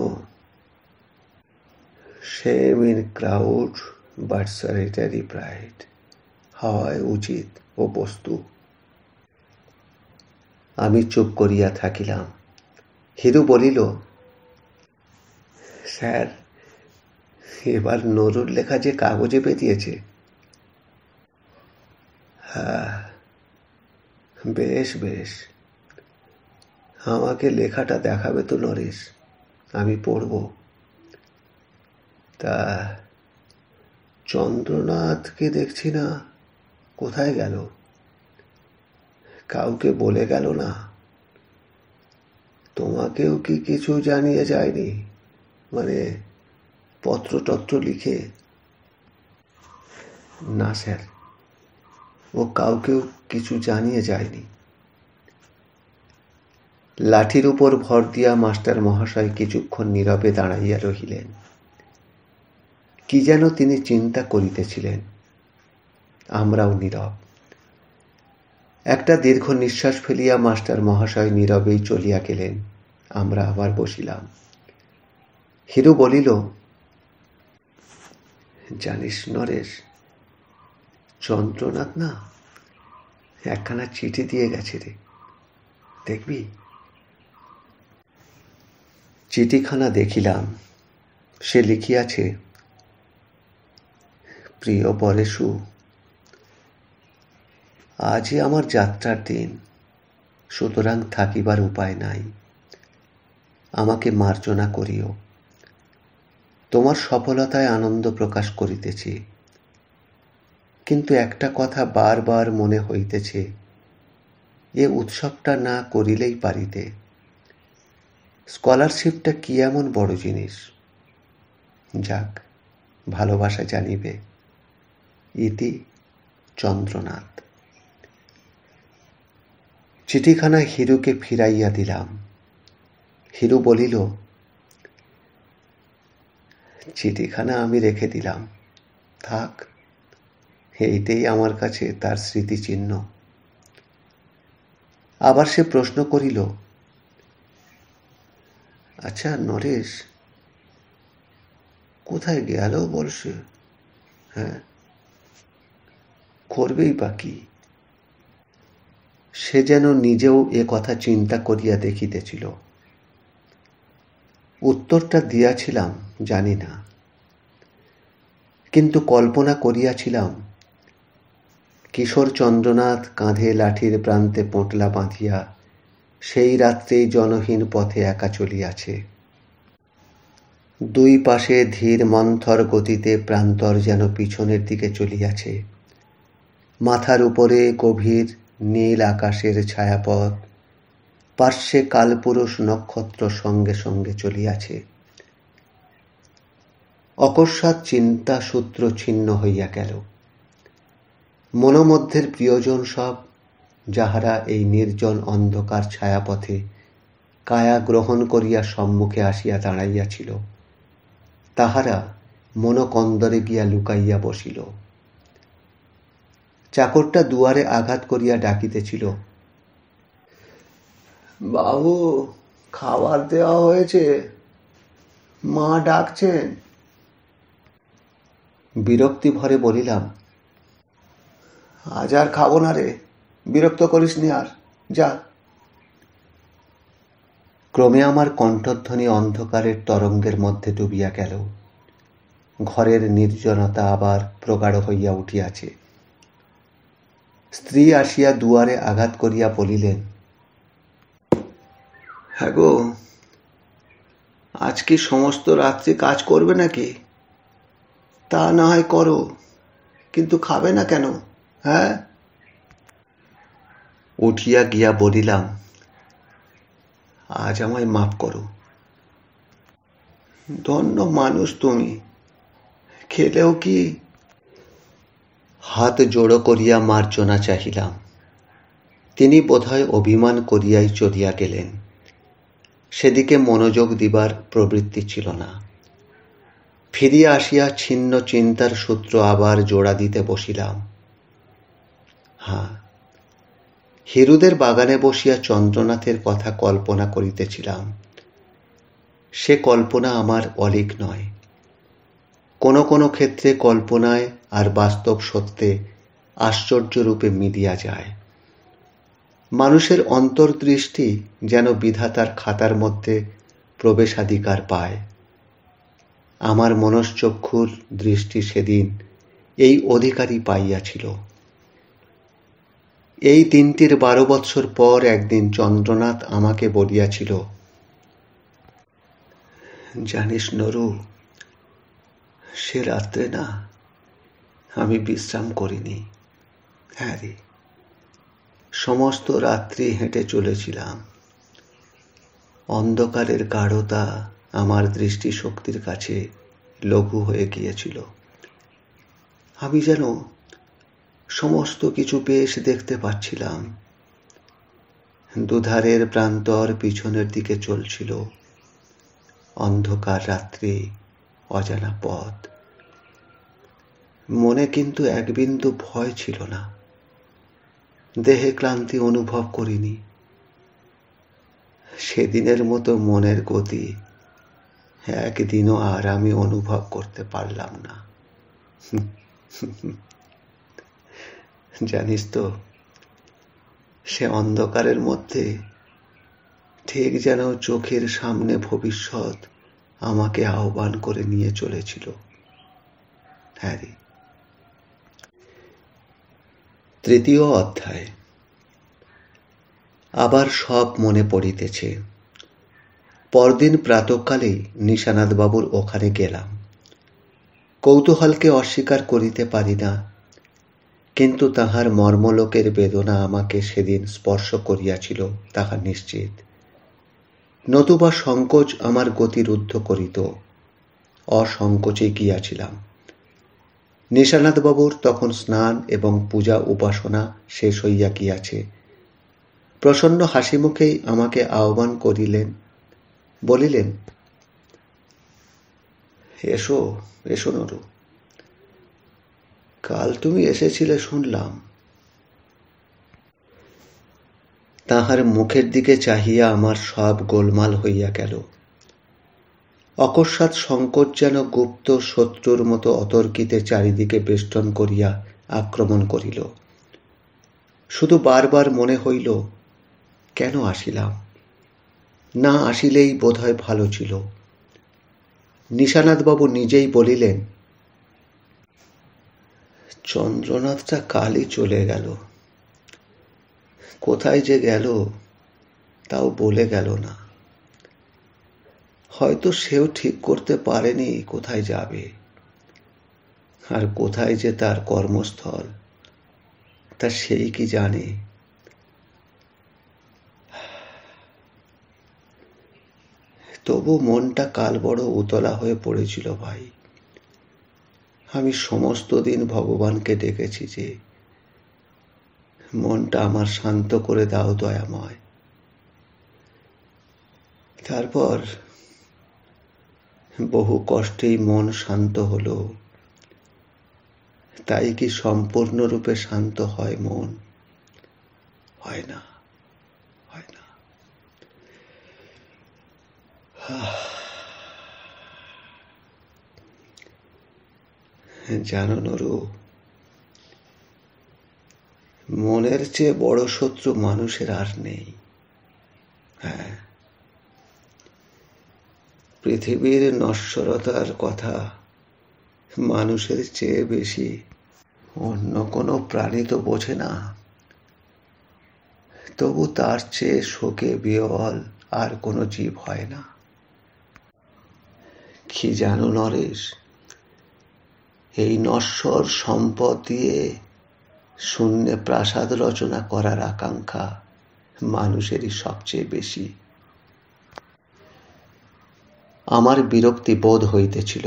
shame in crowd but solitary pride হওয়াই উচিত ও বস্তু। আমি চুপ করিয়া থাকিলাম। হিরু বলিল, স্যার, এবার নরুর লেখা যে কাগজে বেরিয়েছে। হ্যাঁ, বেশ বেশ, আমাকে লেখাটা দেখাবে তো নরেশ, আমি পড়ব। তা চন্দ্রনাথকে দেখছি না, কোথায় গেল? কাউকে বলে গেল না? তোমাকেও কি কিছু জানিয়ে যায়নি, মানে পত্রটত্র লিখে? না স্যার, ও কাউকেও কিছু জানিয়ে যায়নি। লাঠির উপর ভর দিয়া মাস্টার মহাশয় কিছুক্ষণ নীরবে দাঁড়াইয়া রহিলেন। কি যেন তিনি চিন্তা করিতেছিলেন। আমরাও নীরব। একটা দীর্ঘ নিঃশ্বাস ফেলিয়া মাস্টার মহাশয় নীরবেই চলিয়া গেলেন। আমরা আবার বসিলাম। হিরু বলিল, জানিস নরেশ, চন্দ্রনাথ না একখানা চিঠি দিয়ে গেছে রে, দেখবি? চিঠিখানা দেখিলাম। সে লিখিয়াছে, প্রিয় পরেশু, আজই আমার যাত্রার দিন, সুতরাং থাকিবার উপায় নাই। আমাকে মার্জনা করিও। তোমার সফলতায় আনন্দ প্রকাশ করিতেছি, কিন্তু একটা কথা বারবার মনে হইতেছে, এ উৎসবটা না করিলেই পারিতে। স্কলারশিপটা কি এমন বড় জিনিস? যাক, ভালোবাসা জানিবে। ইতি চন্দ্রনাথ। চিঠিখানা হিরুকে ফিরাইয়া দিলাম। হিরু বলিল, চিঠিখানা আমি রেখে দিলাম, থাক, এইটাই আমার কাছে তার স্মৃতিচিহ্ন। আবার সে প্রশ্ন করিল, আচ্ছা নরেশ, কোথায় গেল বল সে? হ্যাঁ, করবেই বা কি? সে যেন নিজেও এ কথা চিন্তা করিয়া দেখিতেছিল। উত্তরটা দিয়াছিলাম জানি না, কিন্তু কল্পনা করিয়াছিলাম কিশোর চন্দ্রনাথ কাঁধে লাঠির প্রান্তে পোঁটলা বাঁধিয়া সেই রাত্রেই জনহীন পথে একা চলিয়াছে। দুই পাশে ধীর মন্থর গতিতে প্রান্তর যেন পিছনের দিকে চলিয়াছে। মাথার উপরে গভীর নীল আকাশের ছায়াপথ, পার্শ্বে কালপুরুষ নক্ষত্র সঙ্গে সঙ্গে চলিয়াছে। অকস্মাৎ চিন্তা সূত্র ছিন্ন হইয়া গেল। মনোমধ্যের প্রিয়জন সব, যাহারা এই নির্জন অন্ধকার ছায়াপথে কায়া গ্রহণ করিয়া সম্মুখে আসিয়া দাঁড়াইয়াছিল, তাহারা মনোকন্দরে গিয়া লুকাইয়া বসিল। চাকরটা দুয়ারে আঘাত করিয়া ডাকিতেছিল, বাবু, খাবার দেওয়া হয়েছে, মা ডাকছেন। বিরক্তি ভরে বলিলাম, আজ আর খাবো না রে, বিরক্ত করিস নি আর, যা। ক্রমে আমার কণ্ঠধ্বনি অন্ধকারের তরঙ্গের মধ্যে ডুবিয়া গেল। ঘরের নির্জনতা আবার প্রগাঢ় হইয়া উঠিয়াছে। স্ত্রী আসিয়া দুয়ারে আঘাত করিয়া বলিলেন, হ্যাঁ গো, আজ কি সমস্ত রাত্রি কাজ করবে নাকি? তা না হয় করো, কিন্তু খাবে না কেন? হ্যাঁ? উঠিয়া গিয়া বলিলাম, আজ আমায় মাফ করো। ধন্য মানুষ তুমি, খেলেও কি? হাত জোড়ো করিয়া মার্জনা চাহিলাম। তিনি বোধহয় অভিমান করিয়াই চলিয়া গেলেন। সেদিকে মনোযোগ দিবার প্রবৃত্তি ছিল না। ফিরিয়া আসিয়া ছিন্ন চিন্তার সূত্র আবার জোড়া দিতে বসিলাম। হ্যাঁ, হিরুদের বাগানে বসিয়া চন্দ্রনাথের কথা কল্পনা করিতেছিলাম। সে কল্পনা আমার অলীক নয়। কোনো কোনো ক্ষেত্রে কল্পনায় আর বাস্তব সত্যে আশ্চর্যরূপে মিলিয়া যায়। মানুষের অন্তর্দৃষ্টি যেন বিধাতার খাতার মধ্যে প্রবেশাধিকার পায়। আমার মনশ্চক্ষুর দৃষ্টি সেদিন এই অধিকারই পাইয়াছিল। এই 12 বৎসর পর একদিন চন্দ্রনাথ আমাকে বলিয়াছিল, জানিস নরু, সে রাত্রে না আমি বিশ্রাম করিনি। হ্যাঁ রে, সমস্ত রাত্রি হেঁটে চলেছিলাম। অন্ধকারের গাঢ়তা আমার দৃষ্টিশক্তির কাছে লঘু হয়ে গিয়েছিল। আমি যেন সমস্ত কিছু বেশ দেখতে পাচ্ছিলাম। দুধারের প্রান্তর পিছনের দিকে চলছিল, অন্ধকার রাত্রি, অজানা পথ। মনে কিন্তু এক বিন্দু ভয় ছিল না। দেহে ক্লান্তি অনুভব করিনি। সেদিনের মতো মনের গতি একদিনও আর আমি অনুভব করতে পারলাম না। জানিস তো, সে অন্ধকারের মধ্যে ঠিক যেন চোখের সামনে ভবিষ্যৎ আমাকে আহ্বান করে নিয়ে চলেছিল। হ্যাঁ রে। 3য় অধ্যায়। আবার সব মনে পড়িতেছে। পরদিন প্রাতঃকালেই নিশানাথবাবুর ওখানে গেলাম। কৌতূহলকে অস্বীকার করিতে পারি না, কিন্তু তাহার মর্মলোকের বেদনা আমাকে সেদিন স্পর্শ করিয়াছিল তাহা নিশ্চিত। নতুবা সংকোচ আমার গতি রুদ্ধ করিত। অসংকোচে গিয়াছিলাম। নিশানাথবাবুর তখন স্নান এবং পূজা উপাসনা শেষ হইয়া গিয়াছে। প্রসন্ন হাসিমুখেই আমাকে আহ্বান করিলেন, বলিলেন, এসো এসো নরু, কাল তুমি এসেছিলে শুনলাম। তাহার মুখের দিকে চাহিয়া আমার সব গোলমাল হইয়া গেল। অকস্মাৎ সংকোচ যেন গুপ্ত শত্রুর মতো অতর্কিতে চারিদিকে বেষ্টন করিয়া আক্রমণ করিল। শুধু বারবার মনে হইল, কেন আসিলাম? না আসিলেই বোধহয় ভালো ছিল। নিশানাথবাবু নিজেই বলিলেন, চন্দ্রনাথটা কালই চলে গেল। কোথায় যে গেল তাও বলে গেল না। হয়তো সেও ঠিক করতে পারেনি কোথায় যাবে, আর কোথায় যে তার কর্মস্থল তা সেই কি জানে। তবু মনটা কাল বড় উতলা হয়ে পড়েছিল ভাই। আমি সমস্ত দিন ভগবানকে ডেকেছি যে, মনটা আমার শান্ত করে দাও দয়াময়। তারপর বহু কষ্টেই মন শান্ত হলো। তাই কি সম্পূর্ণরূপে শান্ত হয় মন? হয় না, হয় না। জানো নরু, মনের চেয়ে বড় শত্রু মানুষের আর নেই। হ্যাঁ, পৃথিবীর নশ্বরতার কথা মানুষের চেয়ে বেশি অন্য কোনো প্রাণী তো বোঝে না। তবু তার চেয়ে শোকে বিহ্বল আর কোনো জীব হয় না। কি জানো নরেশ, এই নশ্বর সম্পদ দিয়ে শূন্যে প্রাসাদ রচনা করার আকাঙ্ক্ষা মানুষেরই সবচেয়ে বেশি। আমার বিরক্তি বোধ হইতেছিল।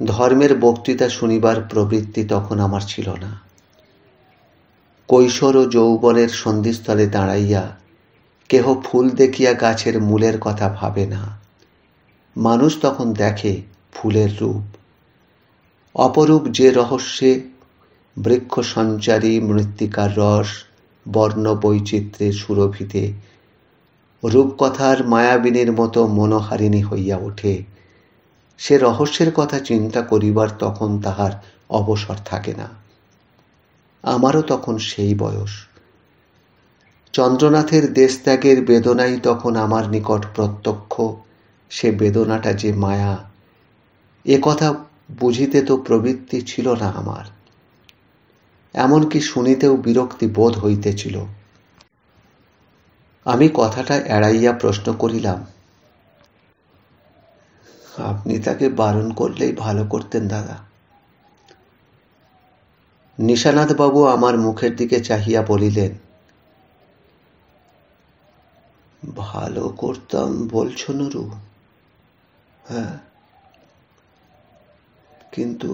ধর্মের বক্তৃতা শুনিবার প্রবৃত্তি তখন আমার ছিল না। কৈশোর ও যৌবনের সন্ধিস্থলে দাঁড়াইয়া কেহ ফুল দেখিয়া গাছের মূলের কথা ভাবে না। মানুষ তখন দেখে ফুলের রূপ। অপরূপ যে রহস্যে বৃক্ষ সঞ্চারী মৃত্তিকার রস বর্ণ বৈচিত্র্যে সুরভিতে রূপকথার মায়াবিনীর মতো মনোহারিণী হইয়া ওঠে, সে রহস্যের কথা চিন্তা করিবার তখন তাহার অবসর থাকে না। আমারও তখন সেই বয়স। চন্দ্রনাথের দেশত্যাগের বেদনাই তখন আমার নিকট প্রত্যক্ষ। সে বেদনাটা যে মায়া, এ কথা বুঝিতে তো প্রবৃত্তি ছিল না আমার। এমনকি শুনিতেও বিরক্তি বোধ হইতেছিল। আমি কথাটা এড়াইয়া প্রশ্ন করিলাম, আপনি তাকে বারণ করলেই ভালো করতেন দাদা। নিশানাথবাবু আমার মুখের দিকে চাহিয়া বলিলেন, ভালো করতাম বলছো নরু? হ্যাঁ, কিন্তু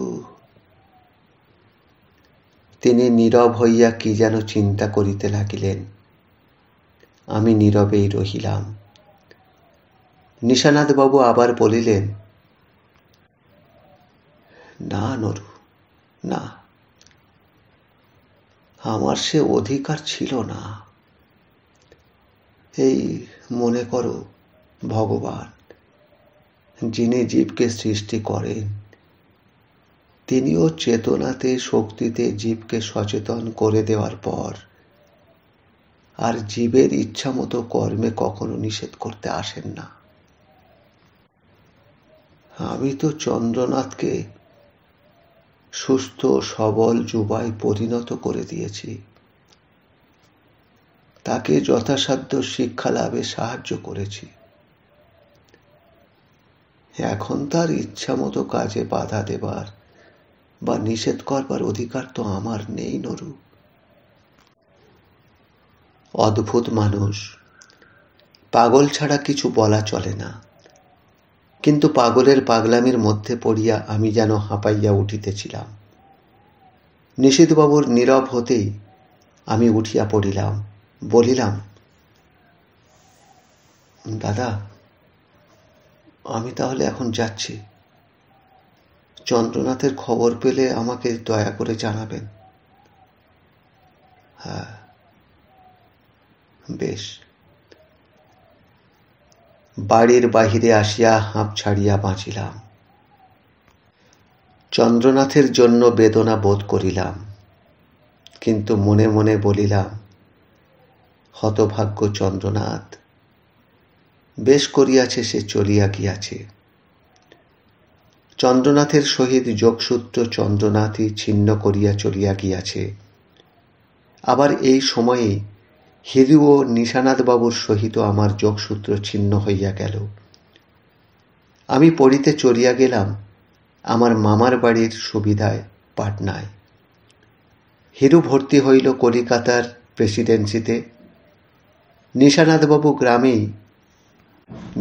তিনি নীরব হইয়া কি যেন চিন্তা করিতে লাগিলেন। আমি নীরবেই রহিলাম। নিশানাথবাবু আবার বলিলেন, না নরু, না, আমার সে অধিকার ছিল না। এই মনে করো, ভগবান যিনি জীবকে সৃষ্টি করেন, তিনিও চেতনাতে শক্তিতে জীবকে সচেতন করে দেওয়ার পর আর জীবের ইচ্ছামতো কর্মে কখনো নিষেধ করতে আসেন না। আমি তো চন্দ্রনাথকে সুস্থ সবল যুবায় পরিণত করে দিয়েছি। তাকে যথাসাধ্য শিক্ষা লাভে সাহায্য করেছি। এখন তার ইচ্ছা মতো কাজে বাধা দেবার বা নিষেধ করবার অধিকার তো আমার নেই নরু। অদ্ভুত মানুষ, পাগল ছাড়া কিছু বলা চলে না। কিন্তু পাগলের পাগলামির মধ্যে পড়িয়া আমি যেন হাঁপাইয়া উঠিতেছিলাম। নিশীথবাবুর নীরব হতেই আমি উঠিয়া পড়িলাম, বলিলাম, দাদা, আমি তাহলে এখন যাচ্ছি। চন্দ্রনাথের খবর পেলে আমাকে দয়া করে জানাবেন। হ্যাঁ, বেশ। বাড়ির বাহিরে আসিয়া হাঁপ ছাড়িয়া বাঁচিলাম। চন্দ্রনাথের জন্য বেদনা বোধ করিলাম, কিন্তু মনে মনে বলিলাম, হতভাগ্য চন্দ্রনাথ, বেশ করিয়াছে সে চলিয়া গিয়াছে। চন্দ্রনাথের সহিত যোগসূত্র চন্দ্রনাথই ছিন্ন করিয়া চলিয়া গিয়াছে। আবার এই সময়ে হিরু ও নিশানাথবাবুর সহিত আমার যোগসূত্র ছিন্ন হইয়া গেল। আমি পড়িতে চলিয়া গেলাম আমার মামার বাড়ির সুবিধায় পাটনায়। হিরু ভর্তি হইল কলিকাতার প্রেসিডেন্সিতে। নিশানাথবাবু গ্রামেই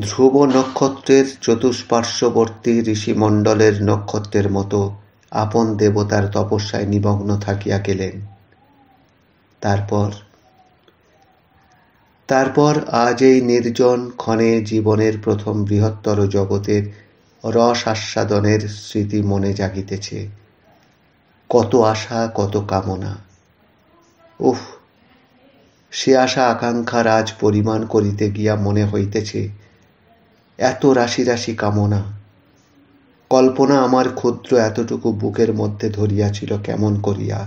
ধ্রুব নক্ষত্রের চতুষ্পার্শ্ববর্তী ঋষিমণ্ডলের নক্ষত্রের মতো আপন দেবতার তপস্যায় নিমগ্ন থাকিয়া গেলেন। তারপর আজ এই নির্জন ক্ষণে জীবনের প্রথম বৃহত্তর জগতের রস আস্বাদনের স্মৃতি মনে জাগিতেছে। কত আশা, কত কামনা! উফ, সে আশা আকাঙ্ক্ষার আজ পরিমাণ করিতে গিয়া মনে হইতেছে এত রাশি রাশি কামনা। কল্পনা আমার ক্ষুদ্র এতটুকু বুকের মধ্যে ধরিয়াছিল কেমন করিয়া।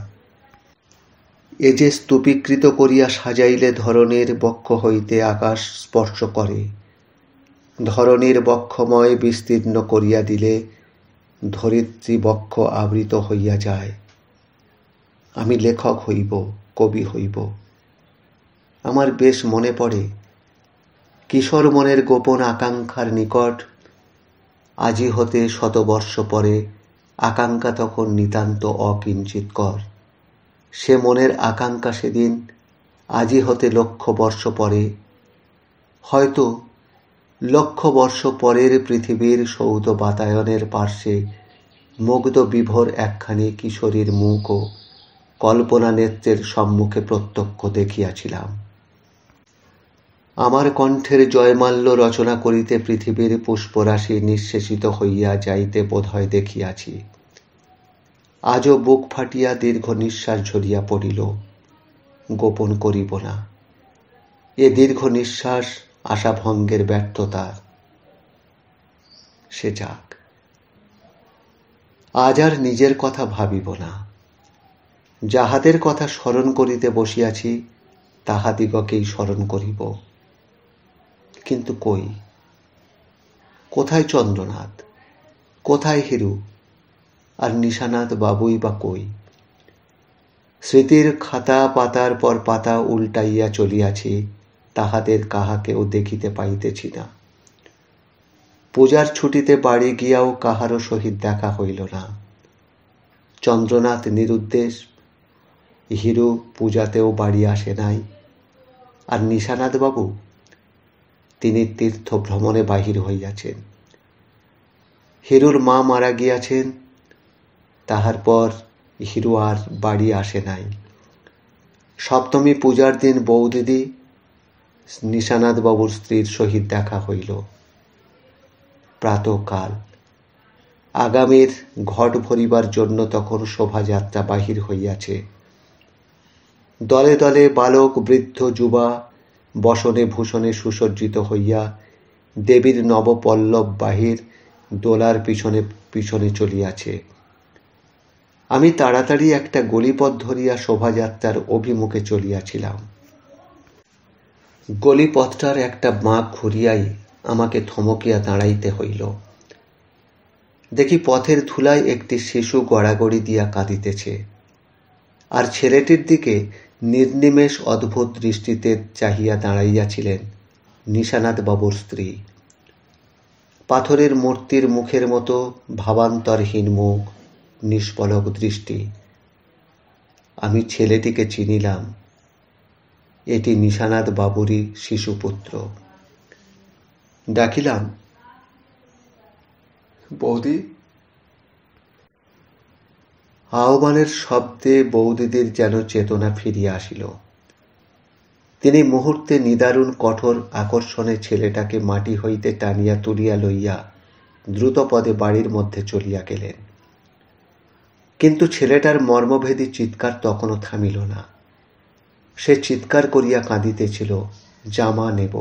এ যে স্তূপীকৃত করিয়া সাজাইলে ধরণীর বক্ষ হইতে আকাশ স্পর্শ করে, ধরণীর বক্ষময় বিস্তীর্ণ করিয়া দিলে ধরিত্রী বক্ষ আবৃত হইয়া যায়। আমি লেখক হইব, কবি হইব। আমার বেশ মনে পড়ে কিশোর মনের গোপন আকাঙ্ক্ষার নিকট আজি হতে শতবর্ষ পরে আকাঙ্ক্ষা তখন নিতান্ত অকিঞ্চিৎকর। সে মনের আকাঙ্ক্ষা সেদিন আজি হতে লক্ষ বর্ষ পরে, হয়তো লক্ষ বর্ষ পরের পৃথিবীর সৌধ বাতায়নের পার্শ্বে মুগ্ধ বিভোর একখানি কিশোরীর মুখও কল্পনা নেত্রের সম্মুখে প্রত্যক্ষ দেখিয়াছিলাম। আমার কণ্ঠের জয়মাল্য রচনা করিতে পৃথিবীর পুষ্পরাশি নিঃশেষিত হইয়া যাইতে বোধহয় দেখিয়াছি। আজও বুক ফাটিয়া দীর্ঘ নিঃশ্বাস ঝরিয়া পড়িল। গোপন করিব না, এ দীর্ঘ নিঃশ্বাস আশাভঙ্গের ব্যর্থতা। সে যাক, আজ আর নিজের কথা ভাবিব না। যাহাদের কথা স্মরণ করিতে বসিয়াছি তাহাদিগকেই স্মরণ করিব। কিন্তু কই, কোথায় চন্দ্রনাথ, কোথায় হিরু, আর নিশানাথ বাবুই বা কই? স্মৃতির খাতা পাতার পর পাতা উল্টাইয়া চলিয়াছি, তাহাদের কাহাকেও দেখিতে পাইতেছি না। পূজার ছুটিতে বাড়ি গিয়াও কাহারও সহিত দেখা হইল না। চন্দ্রনাথ নিরুদ্দেশ, হিরু পূজাতেও বাড়ি আসে নাই। আর নিশানাথবাবু, তিনি তীর্থ ভ্রমণে বাহির হইয়াছেন। হিরুর মা মারা গিয়াছেন, তাহার পর হিরু আর বাড়ি আসে নাই। সপ্তমী পূজার দিন বৌদিদি নিশানাথবাবুর স্ত্রীর সহিত দেখা হইল। প্রাতঃকাল, আগামীর ঘট ভরিবার জন্য তখন শোভাযাত্রা বাহির হইয়াছে। দলে দলে বালক বৃদ্ধ যুবা বসনে ভূষণে সুসজ্জিত হইয়া দেবীর নবপল্লব বাহির দোলার পিছনে পিছনে চলিয়াছে। আমি তাড়াতাড়ি একটা গলিপথ ধরিয়া শোভাযাত্রার অভিমুখে চলিয়াছিলাম। গলিপথটার একটা বাঁক ঘুরিয়াই আমাকে থমকিয়া দাঁড়াইতে হইল। দেখি পথের ধুলায় একটি শিশু গড়াগড়ি দিয়া কাঁদিতেছে, আর ছেলেটির দিকে নির্নিমেষ অদ্ভুত দৃষ্টিতে চাহিয়া দাঁড়াইয়াছিলেন নিশানাথবাবুর স্ত্রী। পাথরের মূর্তির মুখের মতো ভাবান্তরহীন মুখ, নিষ্পলক দৃষ্টি। আমি ছেলেটিকে চিনিলাম, এটি নিশানাথ বাবুরই শিশুপুত্র। ডাকিলাম, বৌদি। আহ্বানের শব্দে বৌদিদির যেন চেতনা ফিরিয়া আসিল। তিনি মুহূর্তে নিদারুণ কঠোর আকর্ষণে ছেলেটাকে মাটি হইতে টানিয়া তুলিয়া লইয়া দ্রুতপদে বাড়ির মধ্যে চলিয়া গেলেন। কিন্তু ছেলেটার মর্মভেদী চিৎকার তখনও থামিল না। সে চিৎকার করিয়া কাঁদিতেছিল, জামা নেব।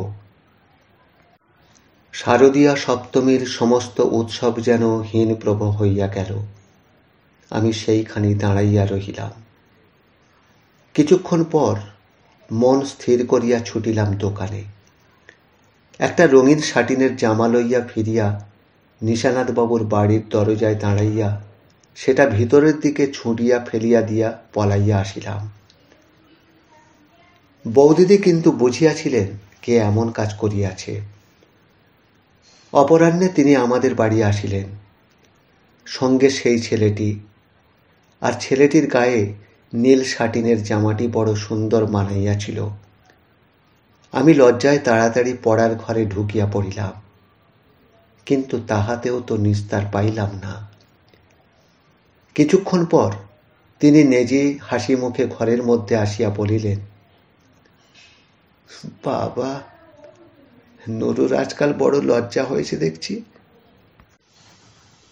শারদীয়া সপ্তমীর সমস্ত উৎসব যেন হীনপ্রভ হইয়া গেল। আমি সেইখানি দাঁড়াইয়া রহিলাম। কিছুক্ষণ পর মন স্থির করিয়া ছুটিলাম দোকানে। একটা রঙিন শাটিনের জামা লইয়া ফিরিয়া নিশানাথবাবুর বাড়ির দরজায় দাঁড়াইয়া সেটা ভিতরের দিকে ছুঁড়িয়া ফেলিয়া দিয়া পলাইয়া আসিলাম। বৌদিদি কিন্তু বুঝিয়াছিলেন কে এমন কাজ করিয়াছে। অপরাহ্নে তিনি আমাদের বাড়ি আসিলেন, সঙ্গে সেই ছেলেটি। আর ছেলেটির গায়ে নীল শাটিনের জামাটি বড় সুন্দর মানাইয়াছিল। আমি লজ্জায় তাড়াতাড়ি পড়ার ঘরে ঢুকিয়া পড়িলাম, কিন্তু তাহাতেও তো নিস্তার পাইলাম না। কিছুক্ষণ পর তিনি নিজেই হাসি মুখে ঘরের মধ্যে আসিয়া বলিলেন, বাবা, নুরুর আজকাল বড় লজ্জা হয়েছে দেখছি।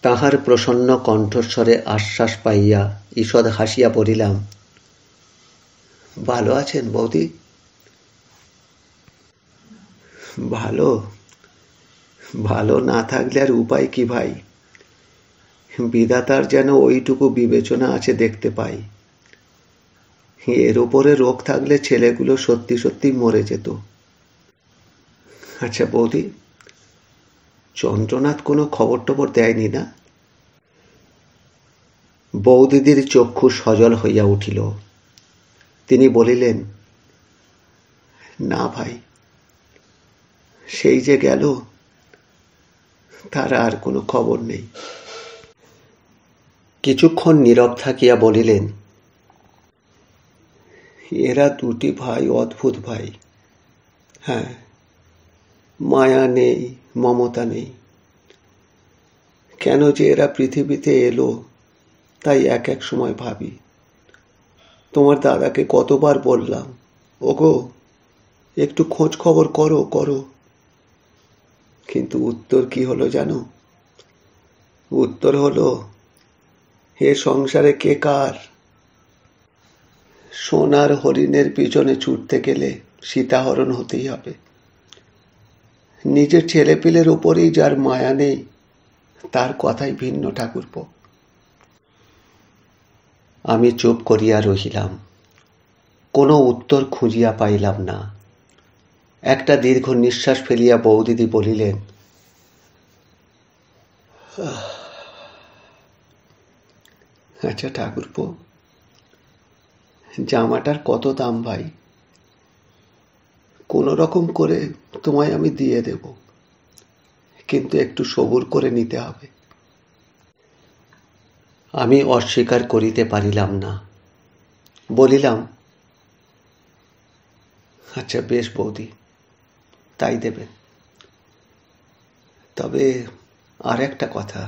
তাহার প্রসন্ন কণ্ঠস্বরে আশ্বাস পাইয়া ঈষৎ হাসিয়া বলিলাম, ভালো আছেন বৌদি? ভালো ভালো না থাকলে আর উপায় কি ভাই? বিধাতার যেন ওইটুকু বিবেচনা আছে দেখতে পাই। এর উপরে রোগ থাকলে ছেলেগুলো সত্যি সত্যি মরে যেত। আচ্ছা বৌদি, চন্দ্রনাথ কোনো খবর টবর দেয়নি না? বৌদিদির চক্ষু সজল হইয়া উঠিল। তিনি বলিলেন, না ভাই, সেই যে গেল, তার আর কোনো খবর নেই। কিছুক্ষণ নীরব থাকিয়া বলিলেন, এরা দুটি ভাই অদ্ভুত ভাই। হ্যাঁ, মায়া নেই, মমতা নেই। কেন যে এরা পৃথিবীতে এলো তাই এক এক সময় ভাবি। তোমার দাদাকে কতবার বললাম, ওগো একটু খোঁজ খবর করো করো, কিন্তু উত্তর কি হলো জানো? উত্তর হলো, এ সংসারে কে কার? সোনার হরিণের পিছনে ছুটতে গেলে সীতাহরণ হতেই হবে। নিজের ছেলেপিলের উপরেই যার মায়া নেই, তার কথাই ভিন্ন ঠাকুরপো। আমি চুপ করিয়া রহিলাম, কোনো উত্তর খুঁজিয়া পাইলাম না। একটা দীর্ঘ নিঃশ্বাস ফেলিয়া বৌদিদি বলিলেন, আচ্ছা ঠাকুরপো, জামাটার কত দাম ভাই? কোনো রকম করে তোমায় আমি দিয়ে দেব, কিন্তু একটু সবুর করে নিতে হবে। আমি অস্বীকার করিতে পারিলাম না। বলিলাম, আচ্ছা বেশ বৌদি, তাই দেবেন। তবে আর একটা কথা,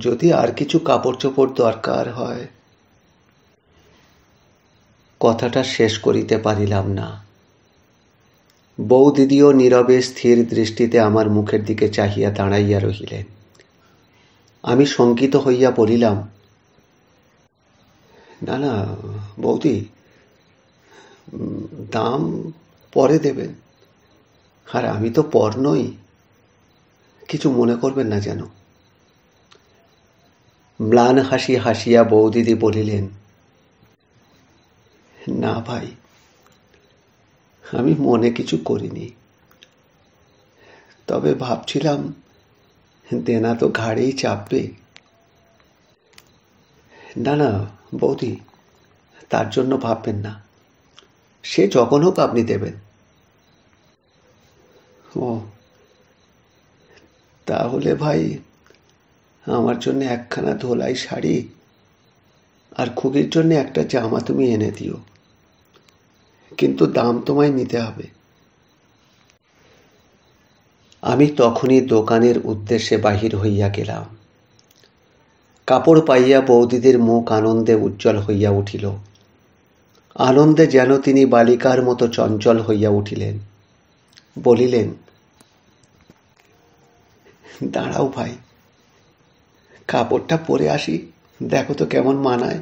যদি আর কিছু কাপড় চোপড় দরকার হয়। কথাটা শেষ করিতে পারিলাম না। বৌদিদিও নীরবে স্থির দৃষ্টিতে আমার মুখের দিকে চাহিয়া দাঁড়াইয়া রহিলেন। আমি শঙ্কিত হইয়া বলিলাম, না না বৌদি, দাম পরে দেবেন। আর আমি তো পর নই, কিছু মনে করবেন না যেন। ম্লান হাসি হাসিয়া বৌদিদি বলিলেন, না ভাই, আমি মনে কিছু করিনি। তবে ভাবছিলাম দেনা তো ঘাড়েই চাপবে। না না বৌদি, তার জন্য ভাববেন না, সে যখন হোক আপনি দেবেন। ও তাহলে ভাই আমার জন্য একখানা ধোলাই শাড়ি আর খুকির জন্য একটা জামা তুমি এনে দিও, কিন্তু দাম তোমায় নিতে হবে। আমি তখনই দোকানের উদ্দেশ্যে বাহির হইয়া গেলাম। কাপড় পাইয়া বৌদিদের মুখ আনন্দে উজ্জ্বল হইয়া উঠিল। আনন্দে যেন তিনি বালিকার মতো চঞ্চল হইয়া উঠিলেন। বলিলেন, দাঁড়াও ভাই, কাপড়টা পরে আসি, দেখো তো কেমন মানায়।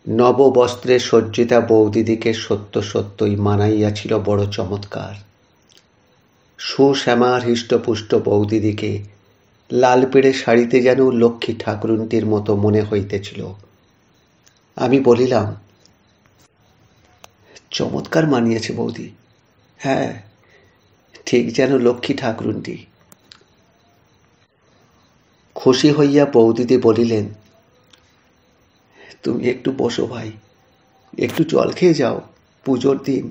নববস্ত্রে সজ্জিতা বৌদিদিকে সত্য সত্যই মানাইয়াছিল বড় চমৎকার। সুশ্যামা হৃষ্টপুষ্ট বৌদিদিকে লাল পেড়ে শাড়িতে যেন লক্ষ্মী ঠাকুরুনটির মতো মনে হইতেছিল। আমি বলিলাম, চমৎকার মানিয়েছে বৌদি। হ্যাঁ, ঠিক যেন লক্ষ্মী ঠাকুরুনটি। খুশি হইয়া বৌদিদি বলিলেন, তুমি একটু বসো ভাই, একটু জল খেয়ে যাও, পুজোর দিন,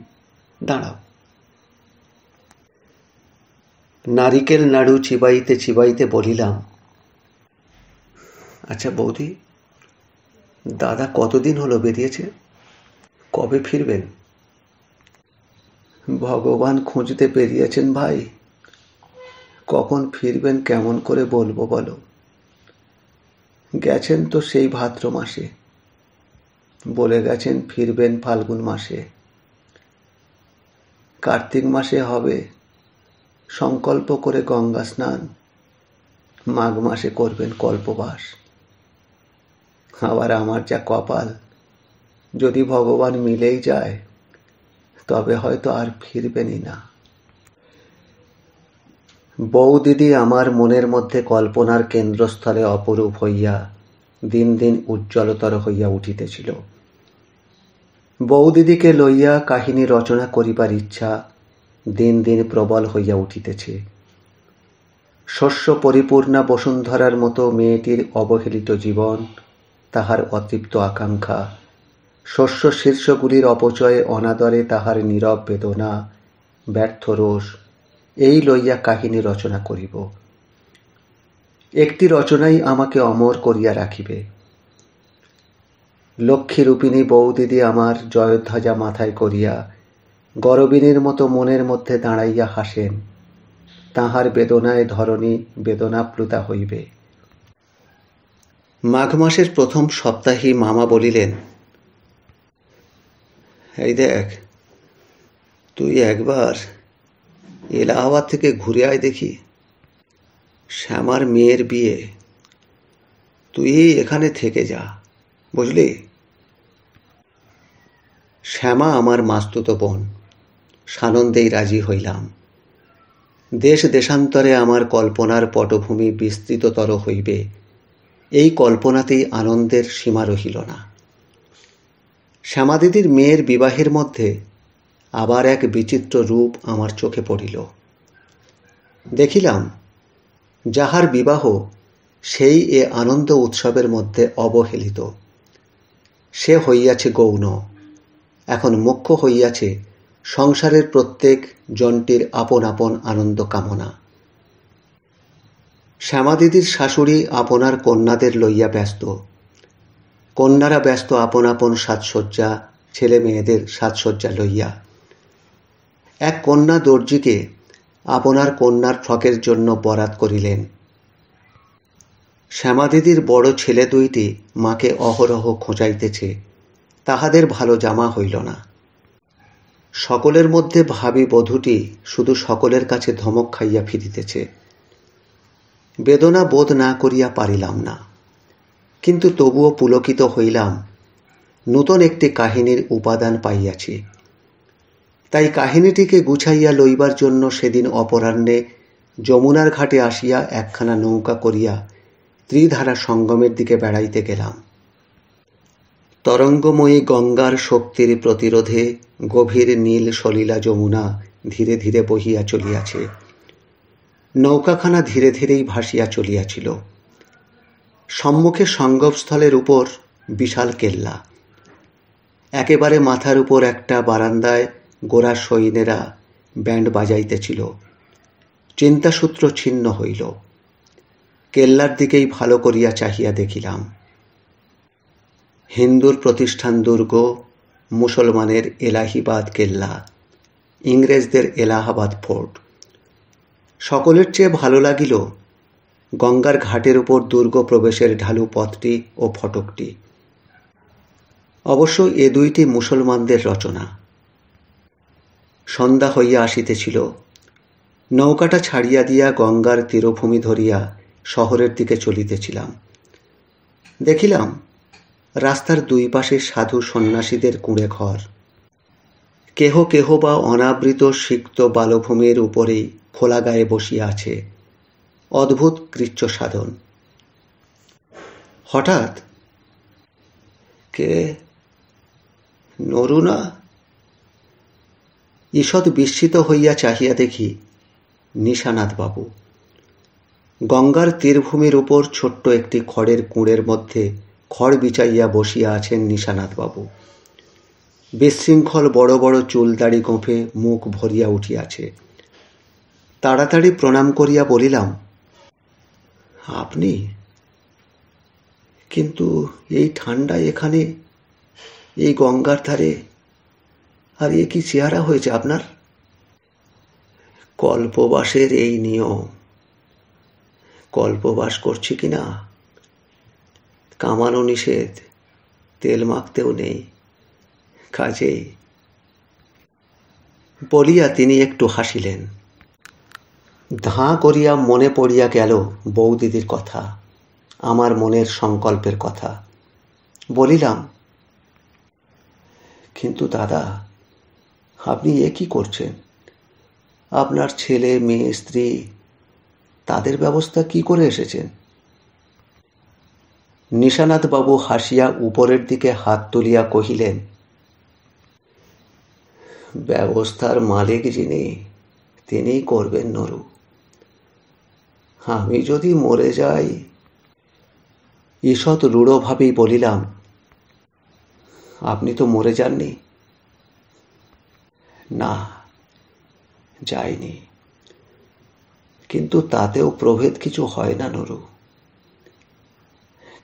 দাঁড়াও। নারিকেল নাড়ু চিবাইতে চিবাইতে বলিলাম, আচ্ছা বৌদি, দাদা কতদিন হলো বেরিয়েছে? কবে ফিরবেন? ভগবান খুঁজতে বেরিয়েছেন ভাই, কখন ফিরবেন কেমন করে বলবো বলো? গেছেন তো সেই ভাদ্র মাসে, বলে গেছেন ফিরবেন ফাল্গুন মাসে। কার্তিক মাসে হবে সংকল্প করে গঙ্গা স্নান, মাঘ মাসে করবেন কল্পবাস। আবার আমার যা কপাল, যদি ভগবান মিলেই যায় তবে হয়তো আর ফিরবেনই না। বৌদিদি আমার মনের মধ্যে কল্পনার কেন্দ্রস্থলে অপরূপ হইয়া দিন দিন উজ্জ্বলতর হইয়া উঠিতেছিল। বৌদিদিকে লইয়া কাহিনী রচনা করিবার ইচ্ছা দিন দিন প্রবল হইয়া উঠিতেছে। শস্য পরিপূর্ণা বসুন্ধরার মতো মেয়েটির অবহেলিত জীবন, তাহার অতৃপ্ত আকাঙ্ক্ষা, শস্য শীর্ষগুলির অপচয়ে অনাদরে তাহার নীরব বেদনা, ব্যর্থ রোষ, এই লইয়া কাহিনী রচনা করিব। একটি রচনাই আমাকে অমর করিয়া রাখিবে। লক্ষ্মীরূপিণী বৌদিদি আমার জয়ধ্বজা মাথায় করিয়া গরবিনীর মতো মনের মধ্যে দাঁড়াইয়া হাসেন। তাহার বেদনায় ধরণী বেদনাপ্লুতা হইবে। মাঘ মাসের প্রথম সপ্তাহেই মামা বলিলেন, এই দেখ, তুই একবার এলাহাবাদ থেকে ঘুরে আয় দেখি, শ্যামার মেয়ের বিয়ে, তুই এখানে থেকে যা, বুঝলি? শ্যামা আমার মাস্তুতো বোন, সানন্দেই রাজি হইলাম। দেশ দেশান্তরে আমার কল্পনার পটভূমি বিস্তৃততর হইবে, এই কল্পনাতেই আনন্দের সীমা রহিল না। শ্যামাদিদির মেয়ের বিবাহের মধ্যে আবার এক বিচিত্র রূপ আমার চোখে পড়িল। দেখিলাম, যাহার বিবাহ সেই এ আনন্দ উৎসবের মধ্যে অবহেলিত। সে হইয়াছে গৌণ, এখন মুখ্য হইয়াছে সংসারের প্রত্যেক জনটির আপন আপন আনন্দ কামনা। শ্যামাদিদির শাশুড়ি আপনার কন্যাদের লইয়া ব্যস্ত, কন্যারা ব্যস্ত আপন আপন সাজসজ্জা, ছেলে মেয়েদের সাজসজ্জা লইয়া। এক কন্যা দর্জিকে আপনার কন্যার ফ্রকের জন্য বরাত করিলেন। শ্যামাদিদির বড় ছেলে দুইটি মাকে অহরহ খোঁচাইতেছে, তাহাদের ভালো জামা হইল না। সকলের মধ্যে ভাবী বধূটি শুধু সকলের কাছে ধমক খাইয়া ফিরিতেছে। বেদনা বোধ না করিয়া পারিলাম না, কিন্তু তবুও পুলকিত হইলাম, নূতন একটি কাহিনীর উপাদান পাইয়াছি। তাই কাহিনীটিকে গুছাইয়া লইবার জন্য সেদিন অপরাহ্নে যমুনার ঘাটে আসিয়া একখানা নৌকা করিয়া ত্রিধারা সঙ্গমের দিকে বেড়াইতে গেলাম। তরঙ্গময়ী গঙ্গার শক্তির প্রতিরোধে গভীর নীল সলিলা যমুনা ধীরে ধীরে বহিয়া চলিয়াছে। নৌকাখানা ধীরে ধীরেই ভাসিয়া চলিয়াছিল। সম্মুখে সঙ্গমস্থলের উপর বিশাল কেল্লা। একেবারে মাথার উপর একটা বারান্দায় গোরা সৈন্যেরা ব্যান্ড বাজাইতেছিল। চিন্তাসূত্র ছিন্ন হইল। কেল্লার দিকেই ভালো করিয়া চাহিয়া দেখিলাম। হিন্দুর প্রতিষ্ঠান দুর্গ, মুসলমানের এলাহিবাদ কেল্লা, ইংরেজদের এলাহাবাদ ফোর্ট। সকলের চেয়ে ভালো লাগিল গঙ্গার ঘাটের উপর দুর্গ প্রবেশের ঢালু পথটি ও ফটকটি। অবশ্য এ দুইটি মুসলমানদের রচনা। সন্ধ্যা হইয়া আসিতেছিল। নৌকাটা ছাড়িয়া দিয়া গঙ্গার তীরভূমি ধরিয়া শহরের দিকে চলিতেছিলাম। দেখিলাম রাস্তার দুই পাশে সাধু সন্ন্যাসীদের কুঁড়ে ঘর। কেহ কেহ বা অনাবৃত সিক্ত বালভূমির উপরেই খোলা গায়ে বসিয়া আছে। অদ্ভুত কৃচ্ছ সাধন। হঠাৎ, কে, নরু না? ঈষৎ বিস্মিত হইয়া চাহিয়া দেখি নিশানাথ বাবু। গঙ্গার তীরভূমির উপর ছোট্ট একটি খড়ের কুঁড়ের মধ্যে খড় বিছাইয়া বসিয়া আছেন নিশানাথ বাবু। বিশৃঙ্খল বড় বড় চুল দাড়ি গোঁফে মুখ ভরিয়া উঠিয়াছে। তাড়াতাড়ি প্রণাম করিয়া বলিলাম, আপনি? কিন্তু এই ঠান্ডায় এখানে, এই গঙ্গার ধারে, আর এ কি চেহারা হয়েছে আপনার? কল্পবাসের এই নিয়ম। কল্পবাস করছি কিনা, কামানো নিষেধ, তেল মাখতেও নেই, কাজেই। বলিয়া তিনি একটু হাসিলেন। ধাঁ করিয়া মনে পড়িয়া গেল বৌদিদির কথা, আমার মনের সংকল্পের কথা। বলিলাম, কিন্তু দাদা, আপনি এ কি করছেন? আপনার ছেলে মেয়ে স্ত্রী, তাদের ব্যবস্থা কি করে এসেছেন? নিশানাথ বাবু হাসিয়া উপরের দিকে হাত তুলিয়া কহিলেন, ব্যবস্থার মালিক যিনি, তিনিই করবেন নরু। আমি যদি মরে যাই। ঈষৎ রূঢ়ভাবেই বলিলাম, আপনি তো মরে যাননি। না, যাইনি, কিন্তু তাতেও প্রভেদ কিছু হয় না নরু।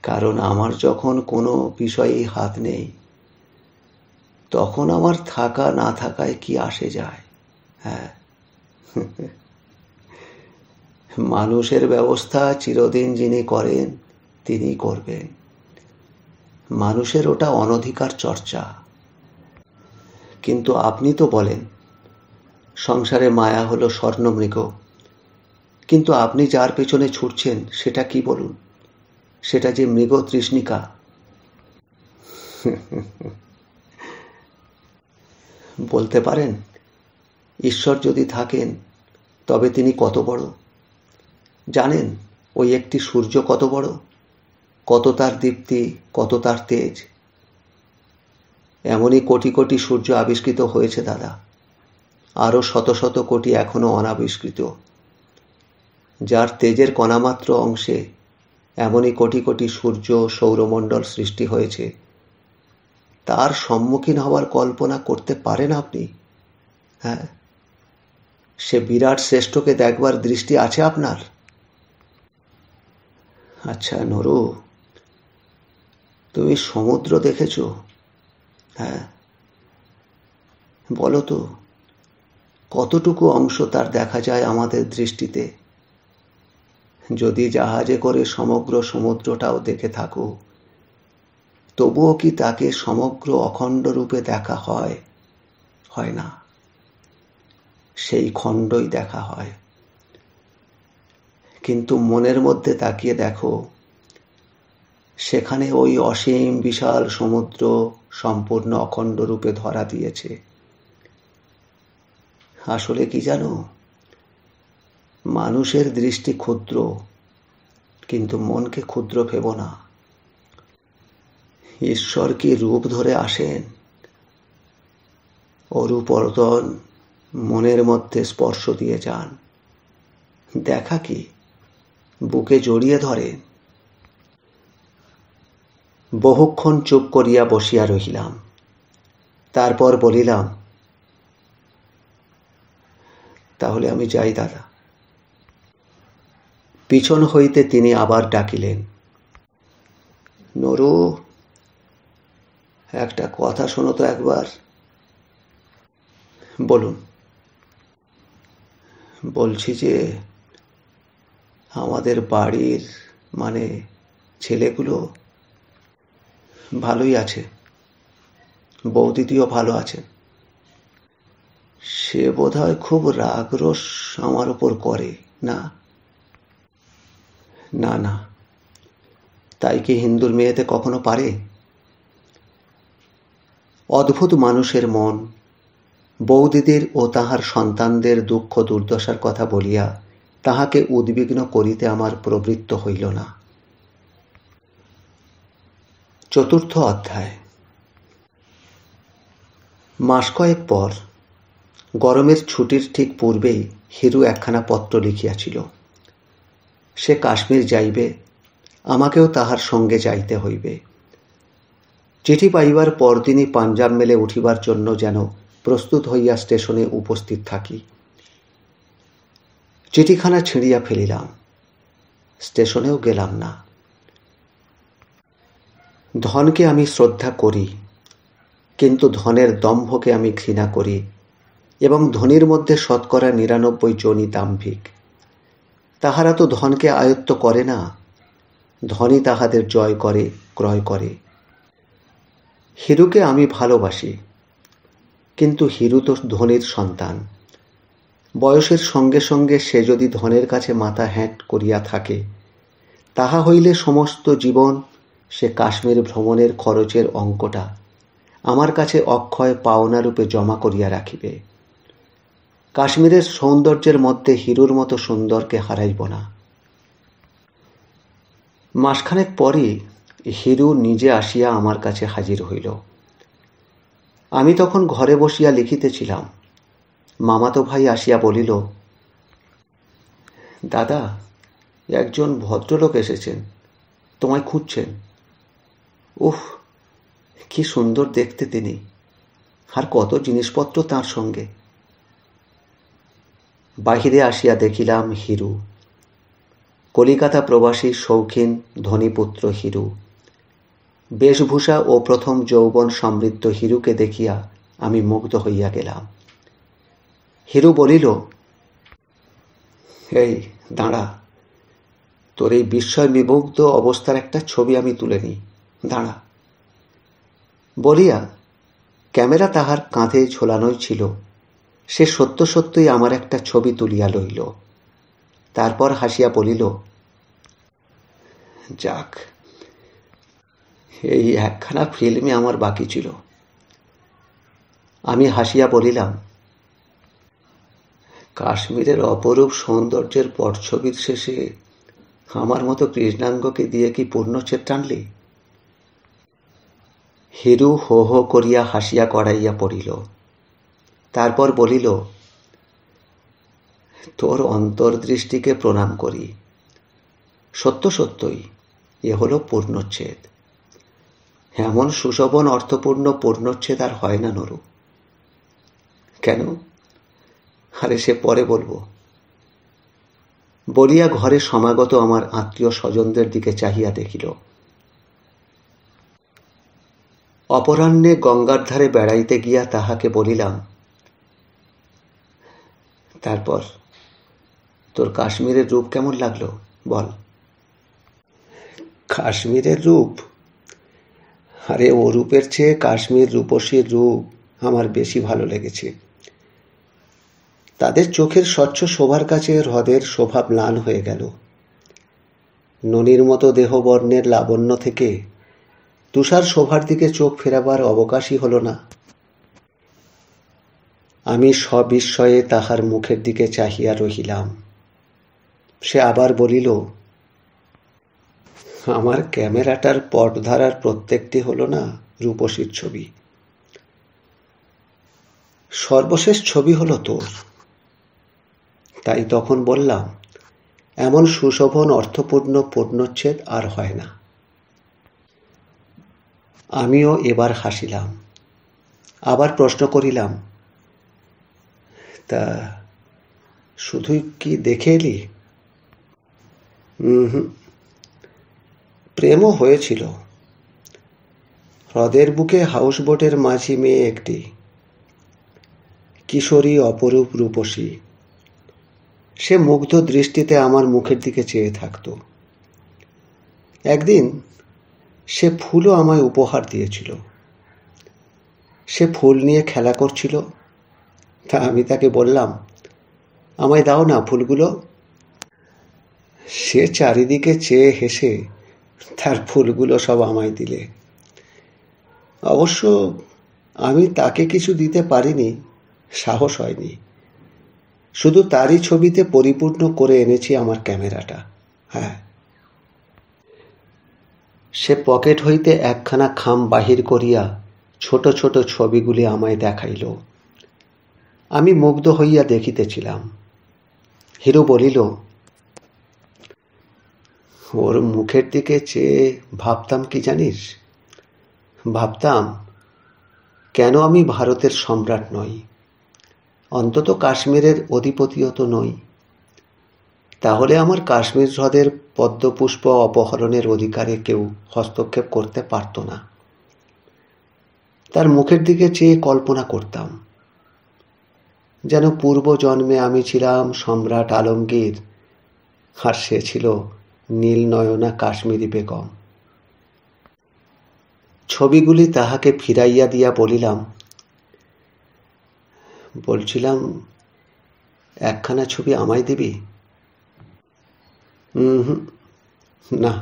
কারণ আমার যখন কোনো বিষয়েই হাত নেই, তখন আমার থাকা না থাকায় কি আসে যায়? হ্যাঁ, মানুষের ব্যবস্থা চিরদিন যিনি করেন তিনিই করবেন। মানুষের ওটা অনধিকার চর্চা। কিন্তু আপনি তো বলেন সংসারে মায়া হলো স্বর্ণমৃগ, কিন্তু আপনি যার পেছনে ছুটছেন সেটা কি বলুন? সেটা যে মৃগ তৃষ্ণিকা। বলতে পারেন ঈশ্বর যদি থাকেন তবে তিনি কত বড়? জানেন ওই একটি সূর্য কত বড়, কত তার দীপ্তি, কত তার তেজ। এমনই কোটি কোটি সূর্য আবিষ্কৃত হয়েছে দাদা, আরও শত শত কোটি এখনো অনাবিষ্কৃত। যার তেজের কণামাত্র অংশে এমনই কোটি কোটি সূর্য সৌরমণ্ডল সৃষ্টি হয়েছে, তার সম্মুখীন হওয়ার কল্পনা করতে পারেন আপনি? হ্যাঁ, সে বিরাট শ্রেষ্ঠকে দেখবার দৃষ্টি আছে আপনার? আচ্ছা নরু, তুমি সমুদ্র দেখেছ? হ্যাঁ, বলো তো কতটুকু অংশ তার দেখা যায় আমাদের দৃষ্টিতে? যদি জাহাজে করে সমগ্র সমুদ্রটাও দেখে থাকো, তবুও কি তাকে সমগ্র অখণ্ড রূপে দেখা হয়? হয় না, সেই খণ্ডই দেখা হয়। কিন্তু মনের মধ্যে তাকিয়ে দেখো, সেখানে ওই অসীম বিশাল সমুদ্র সম্পূর্ণ অখণ্ড রূপে ধরা দিয়েছে। আসলে কি জানো, মানুষের দৃষ্টি ক্ষুদ্র, কিন্তু মনকে ক্ষুদ্র ভেবো না। ঈশ্বর কি রূপ ধরে আসেন? অরূপর্দন মনের মধ্যে স্পর্শ দিয়ে যান। দেখা কি, বুকে জড়িয়ে ধরেন। বহুক্ষণ চুপ করিয়া বসিয়া রহিলাম। তারপর বলিলাম, তাহলে আমি যাই দাদা। পিছন হইতে তিনি আবার ডাকিলেন, নরু, একটা কথা শোনো তো একবার। বলুন। বলছি যে আমাদের বাড়ির ছেলেগুলো ভালোই আছে, বৌদিদিও ভালো আছে। সে বোধহয় খুব রাগরোষ আমার উপর করে না? না না, তাই কি হিন্দুর মেয়েতে কখনো পারে? অদ্ভুত মানুষের মন। বৌদিদির ও তাহার সন্তানদের দুঃখ দুর্দশার কথা বলিয়া তাহাকে উদ্বিগ্ন করিতে আমার প্রবৃত্ত হইল না। চতুর্থ অধ্যায়। মাস কয়েক পর, গরমের ছুটির ঠিক পূর্বেই হিরু একখানা পত্র লিখিয়াছিল। সে কাশ্মীর যাইবে, আমাকেও তাহার সঙ্গে যাইতে হইবে। চিঠি পাইবার পরদিনই পাঞ্জাব মেলে উঠিবার জন্য যেন প্রস্তুত হইয়া স্টেশনে উপস্থিত থাকি। চিঠিখানা ছিঁড়িয়া ফেলিলাম, স্টেশনেও গেলাম না। ধনকে আমি শ্রদ্ধা করি, কিন্তু ধনের দম্ভকে আমি ঘৃণা করি, এবং ধনীর মধ্যে ৯৯ জনই দাম্ভিক। তাহারা তো ধনকে আয়ত্ত করে না, ধনই তাহাদের জয় করে, ক্রয় করে। হিরুকে আমি ভালোবাসি, কিন্তু হিরু তো ধনীর সন্তান। বয়সের সঙ্গে সঙ্গে সে যদি ধনের কাছে মাথা হ্যাঁট করিয়া থাকে, তাহা হইলে সমস্ত জীবন সে কাশ্মীর ভ্রমণের খরচের অঙ্কটা আমার কাছে অক্ষয় পাওনারূপে জমা করিয়া রাখিবে। কাশ্মীরের সৌন্দর্যের মধ্যে হিরুর মতো সুন্দরকে হারাইব না। মাসখানেক পরই হিরু নিজে আসিয়া আমার কাছে হাজির হইল। আমি তখন ঘরে বসিয়া লিখিতেছিলাম। মামাতো ভাই আসিয়া বলিল, দাদা, একজন ভদ্রলোক এসেছেন, তোমায় খুঁজছেন। উফ, কি সুন্দর দেখতে তিনি, আর কত জিনিসপত্র তাঁর সঙ্গে। বাহিরে আসিয়া দেখিলাম হিরু, কলিকাতা প্রবাসী শৌখিন ধনীপুত্র হিরু। বেশভূষা ও প্রথম যৌবন সমৃদ্ধ হিরুকে দেখিয়া আমি মুগ্ধ হইয়া গেলাম। হিরু বলিল, এই দাঁড়া, তোর এই বিস্ময় বিমুগ্ধ অবস্থার একটা ছবি আমি তুলে নিই, দাঁড়া। বলিয়া ক্যামেরা তাহার কাঁধে ঝোলানোই ছিল, সে সত্য সত্যই আমার একটা ছবি তুলিয়া লইল। তারপর হাসিয়া বলিল, যাক, এই একখানা ফিল্মে আমার বাকি ছিল। আমি হাসিয়া বলিলাম, কাশ্মীরের অপরূপ সৌন্দর্যের পটছবির শেষে আমার মতো কৃষ্ণাঙ্গকে দিয়ে কি পূর্ণচ্ছেদ টানলি? হিরু হো হো করিয়া হাসিয়া কড়াইয়া পড়িল। তারপর বলিল, তোর অন্তর্দৃষ্টিকে প্রণাম করি। সত্য সত্যই এ হলো পূর্ণচ্ছেদ। এমন সুশোভন অর্থপূর্ণ পূর্ণচ্ছেদ আর হয় না নরু। কেন? আরে সে পরে বলবো। বলিয়া ঘরে সমাগত আমার আত্মীয় স্বজনদের দিকে চাহিয়া দেখিল। অপরাহ্নে গঙ্গার ধারে বেড়াইতে গিয়া তাহাকে বলিলাম, তারপর তোর কাশ্মীরের রূপ কেমন লাগলো বল। কাশ্মীরের রূপ? আরে ও রূপের চেয়ে কাশ্মীর রূপসীর রূপ আমার বেশি ভালো লেগেছে। তাদের চোখের স্বচ্ছ শোভার কাছে হ্রদের শোভা ম্লান হয়ে গেল। ননির মতো দেহবর্ণের লাবণ্য থেকে তুষার শোভার দিকে চোখ ফেরাবার অবকাশই হল না। আমি সবিস্ময়ে তাহার মুখের দিকে চাহিয়া রহিলাম। সে আবার বলিল, আমার ক্যামেরাটার পটধারার প্রত্যেকটি হল না রূপসীর ছবি। সর্বশেষ ছবি হলো তোর। তাই তখন বললাম, এমন সুশোভন অর্থপূর্ণ পূর্ণচ্ছেদ আর হয় না। আমিও এবার হাসিলাম। আবার প্রশ্ন করিলাম, তা শুধুই কি দেখে এলি? প্রেমও হয়েছিল। হ্রদের বুকে হাউসবোটের মাঝি মেয়ে একটি, কিশোরী, অপরূপ, রূপসী। সে মুগ্ধ দৃষ্টিতে আমার মুখের দিকে চেয়ে থাকত। একদিন সে ফুলও আমায় উপহার দিয়েছিল। সে ফুল নিয়ে খেলা করছিল, তা আমি তাকে বললাম, আমায় দাও না ফুলগুলো। সে চারিদিকে চেয়ে হেসে তার ফুলগুলো সব আমায় দিলে। অবশ্য আমি তাকে কিছু দিতে পারিনি, সাহস হয়নি। শুধু তারই ছবিতে পরিপূর্ণ করে এনেছি আমার ক্যামেরাটা। হ্যাঁ, সে পকেট হইতে একখানা খাম বাহির করিয়া ছোট ছোট ছবিগুলি আমায় দেখাইল। আমি মুগ্ধ হইয়া দেখিতেছিলাম। হিরু বলিল, ওর মুখের দিকে চেয়ে ভাবতাম কি জানিস? ভাবতাম, কেন আমি ভারতের সম্রাট নই, অন্তত কাশ্মীরের অধিপতিও তো নই। তাহলে আমার কাশ্মীর হ্রদের পদ্মপুষ্প অপহরণের অধিকারে কেউ হস্তক্ষেপ করতে পারত না। তার মুখের দিকে চেয়ে কল্পনা করতাম, যেন পূর্ব জন্মে আমি ছিলাম সম্রাট আলমগীর, আর সে ছিল নীলনয়না কাশ্মীরি বেগম। ছবিগুলি তাহাকে ফিরাইয়া দিয়া বলছিলাম, একখানা ছবি আমায় দিবি? না,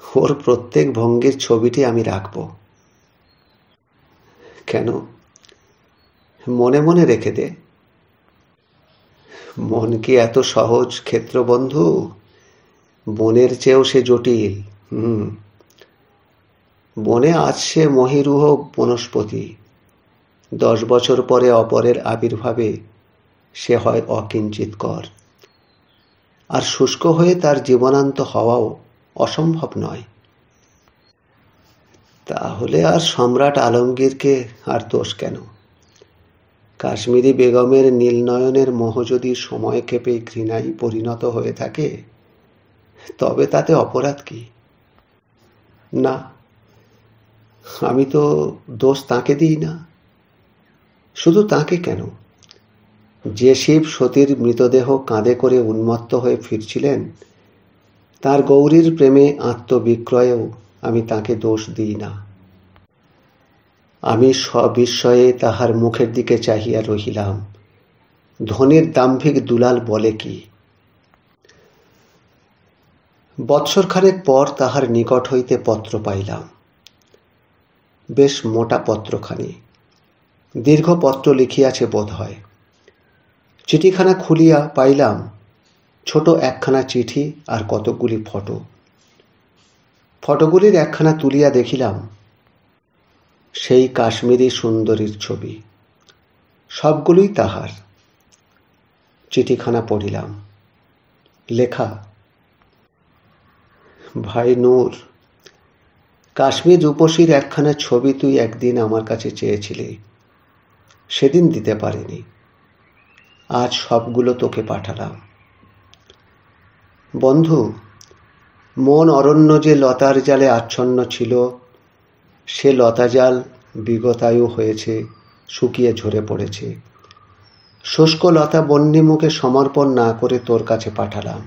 ওর প্রত্যেক ভঙ্গির ছবিটি আমি রাখব। কেন? মনে মনে রেখে দে। মন কি এত সহজ ক্ষেত্র বন্ধু? বনের চেয়েও সে জটিল। বনে আজ সে মহিরুহ বনস্পতি, 10 বছর পরে অপরের আবির্ভাবে সে হয় অকিঞ্চিৎকর। আর শুষ্ক হয়ে তার জীবনান্ত হওয়াও অসম্ভব নয়। তাহলে আর সম্রাট আলমগীরকে আর দোষ কেন? কাশ্মীরি বেগমের নীলনয়নের মোহ যদি সময়ক্ষেপে ঘৃণায় পরিণত হয়ে থাকে, তবে তাতে অপরাধ কি? না, আমি তো দোষ তাঁকে দিই না। শুধু তাঁকে কেন, যে শিব সতীর মৃতদেহ কাঁধে করে উন্মত্ত হয়ে ফিরছিলেন, তার গৌরীর প্রেমে আত্মবিক্রয়েও আমি তাঁকে দোষ দিই না। আমি সবিস্ময়ে তাহার মুখের দিকে চাহিয়া রহিলাম। ধনির দাম্ভিক দুলাল বলে কি? বৎসরখানেক পর তাহার নিকট হইতে পত্র পাইলাম। বেশ মোটা পত্রখানি, দীর্ঘ পত্র লিখিয়াছে বোধ হয়। চিঠিখানা খুলিয়া পাইলাম ছোট একখানা চিঠি আর কতকগুলি ফটো। ফটোগুলির একখানা তুলিয়া দেখিলাম সেই কাশ্মীরি সুন্দরীর ছবি। সবগুলোই তাহার। চিঠিখানা পড়িলাম। লেখা, ভাই নূর, কাশ্মীর রূপসীর একখানা ছবি তুই একদিন আমার কাছে চেয়েছিলি, সেদিন দিতে পারিনি। আজ সবগুলো তোকে পাঠালাম। বন্ধু, মন অরণ্য যে লতার জালে আচ্ছন্ন ছিল, সে লতাজাল বিগতায়ু হয়েছে, শুকিয়ে ঝরে পড়েছে। শুষ্ক লতা বন্যিমুখে সমর্পণ না করে তোর কাছে পাঠালাম।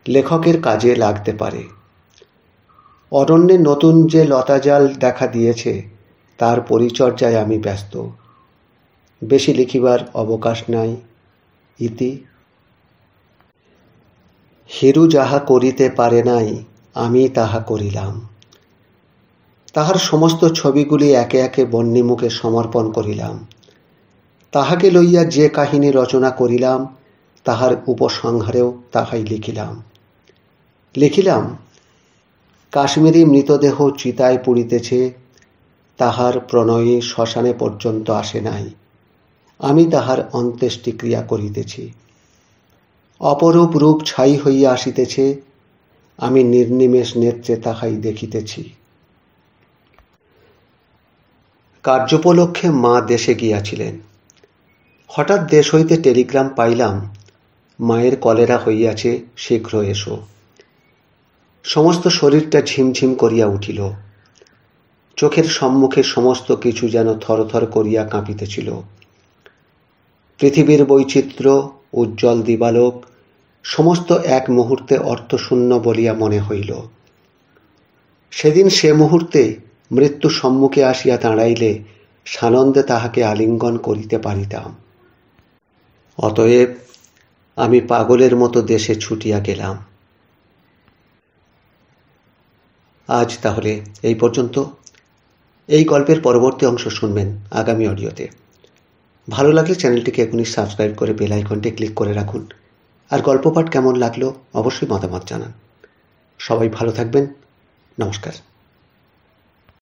লেখকের কাজে লাগতে পারে। অরণ্যে নতুন যে লতাজাল দেখা দিয়েছে, তার পরিচর্যায় আমি ব্যস্ত। বেশি লিখিবার অবকাশ নাই। ইতি। হিরু যাহা করিতে পারে নাই, আমি তাহা করিলাম। তাহার সমস্ত ছবিগুলি একে একে বন্যিমুখে সমর্পণ করিলাম। তাহাকে লইয়া যে কাহিনী রচনা করিলাম, তাহার উপসংহারেও তাহাই লিখিলাম, কাশ্মীরি মৃতদেহ চিতায় পুড়িতেছে, তাহার প্রণয়ী শ্মশানে পর্যন্ত আসে নাই, আমি তাহার অন্ত্যেষ্টিক্রিয়া করিতেছি। অপরূপ রূপ ছাই হইয়া আসিতেছে, আমি নির্নিমেষ নেত্রে তাহাই দেখিতেছি। কার্যোপলক্ষে মা দেশে গিয়াছিলেন। হঠাৎ দেশ হইতে টেলিগ্রাম পাইলাম, মায়ের কলেরা হইয়াছে, শীঘ্র এসো। সমস্ত শরীরটা ঝিমঝিম করিয়া উঠিল। চোখের সম্মুখে সমস্ত কিছু যেন থরথর করিয়া কাঁপিতেছিল। পৃথিবীর বৈচিত্র্য, উজ্জ্বল দিবালোক সমস্ত এক মুহূর্তে অর্থশূন্য বলিয়া মনে হইল। সেদিন সে মুহূর্তে মৃত্যু সম্মুখে আসিয়া দাঁড়াইলে সানন্দে তাহাকে আলিঙ্গন করিতে পারিতাম। অতএব আমি পাগলের মতো দেশে ছুটিয়া গেলাম। আজ তাহলে এই পর্যন্ত। এই গল্পের পরবর্তী অংশ শুনবেন আগামী অডিওতে। ভালো লাগলে চ্যানেলটিকে এখনই সাবস্ক্রাইব করে বেল আইকনটি ক্লিক করে রাখুন। আর গল্প পাঠ কেমন লাগলো অবশ্যই মতামত জানান। সবাই ভালো থাকবেন। নমস্কার।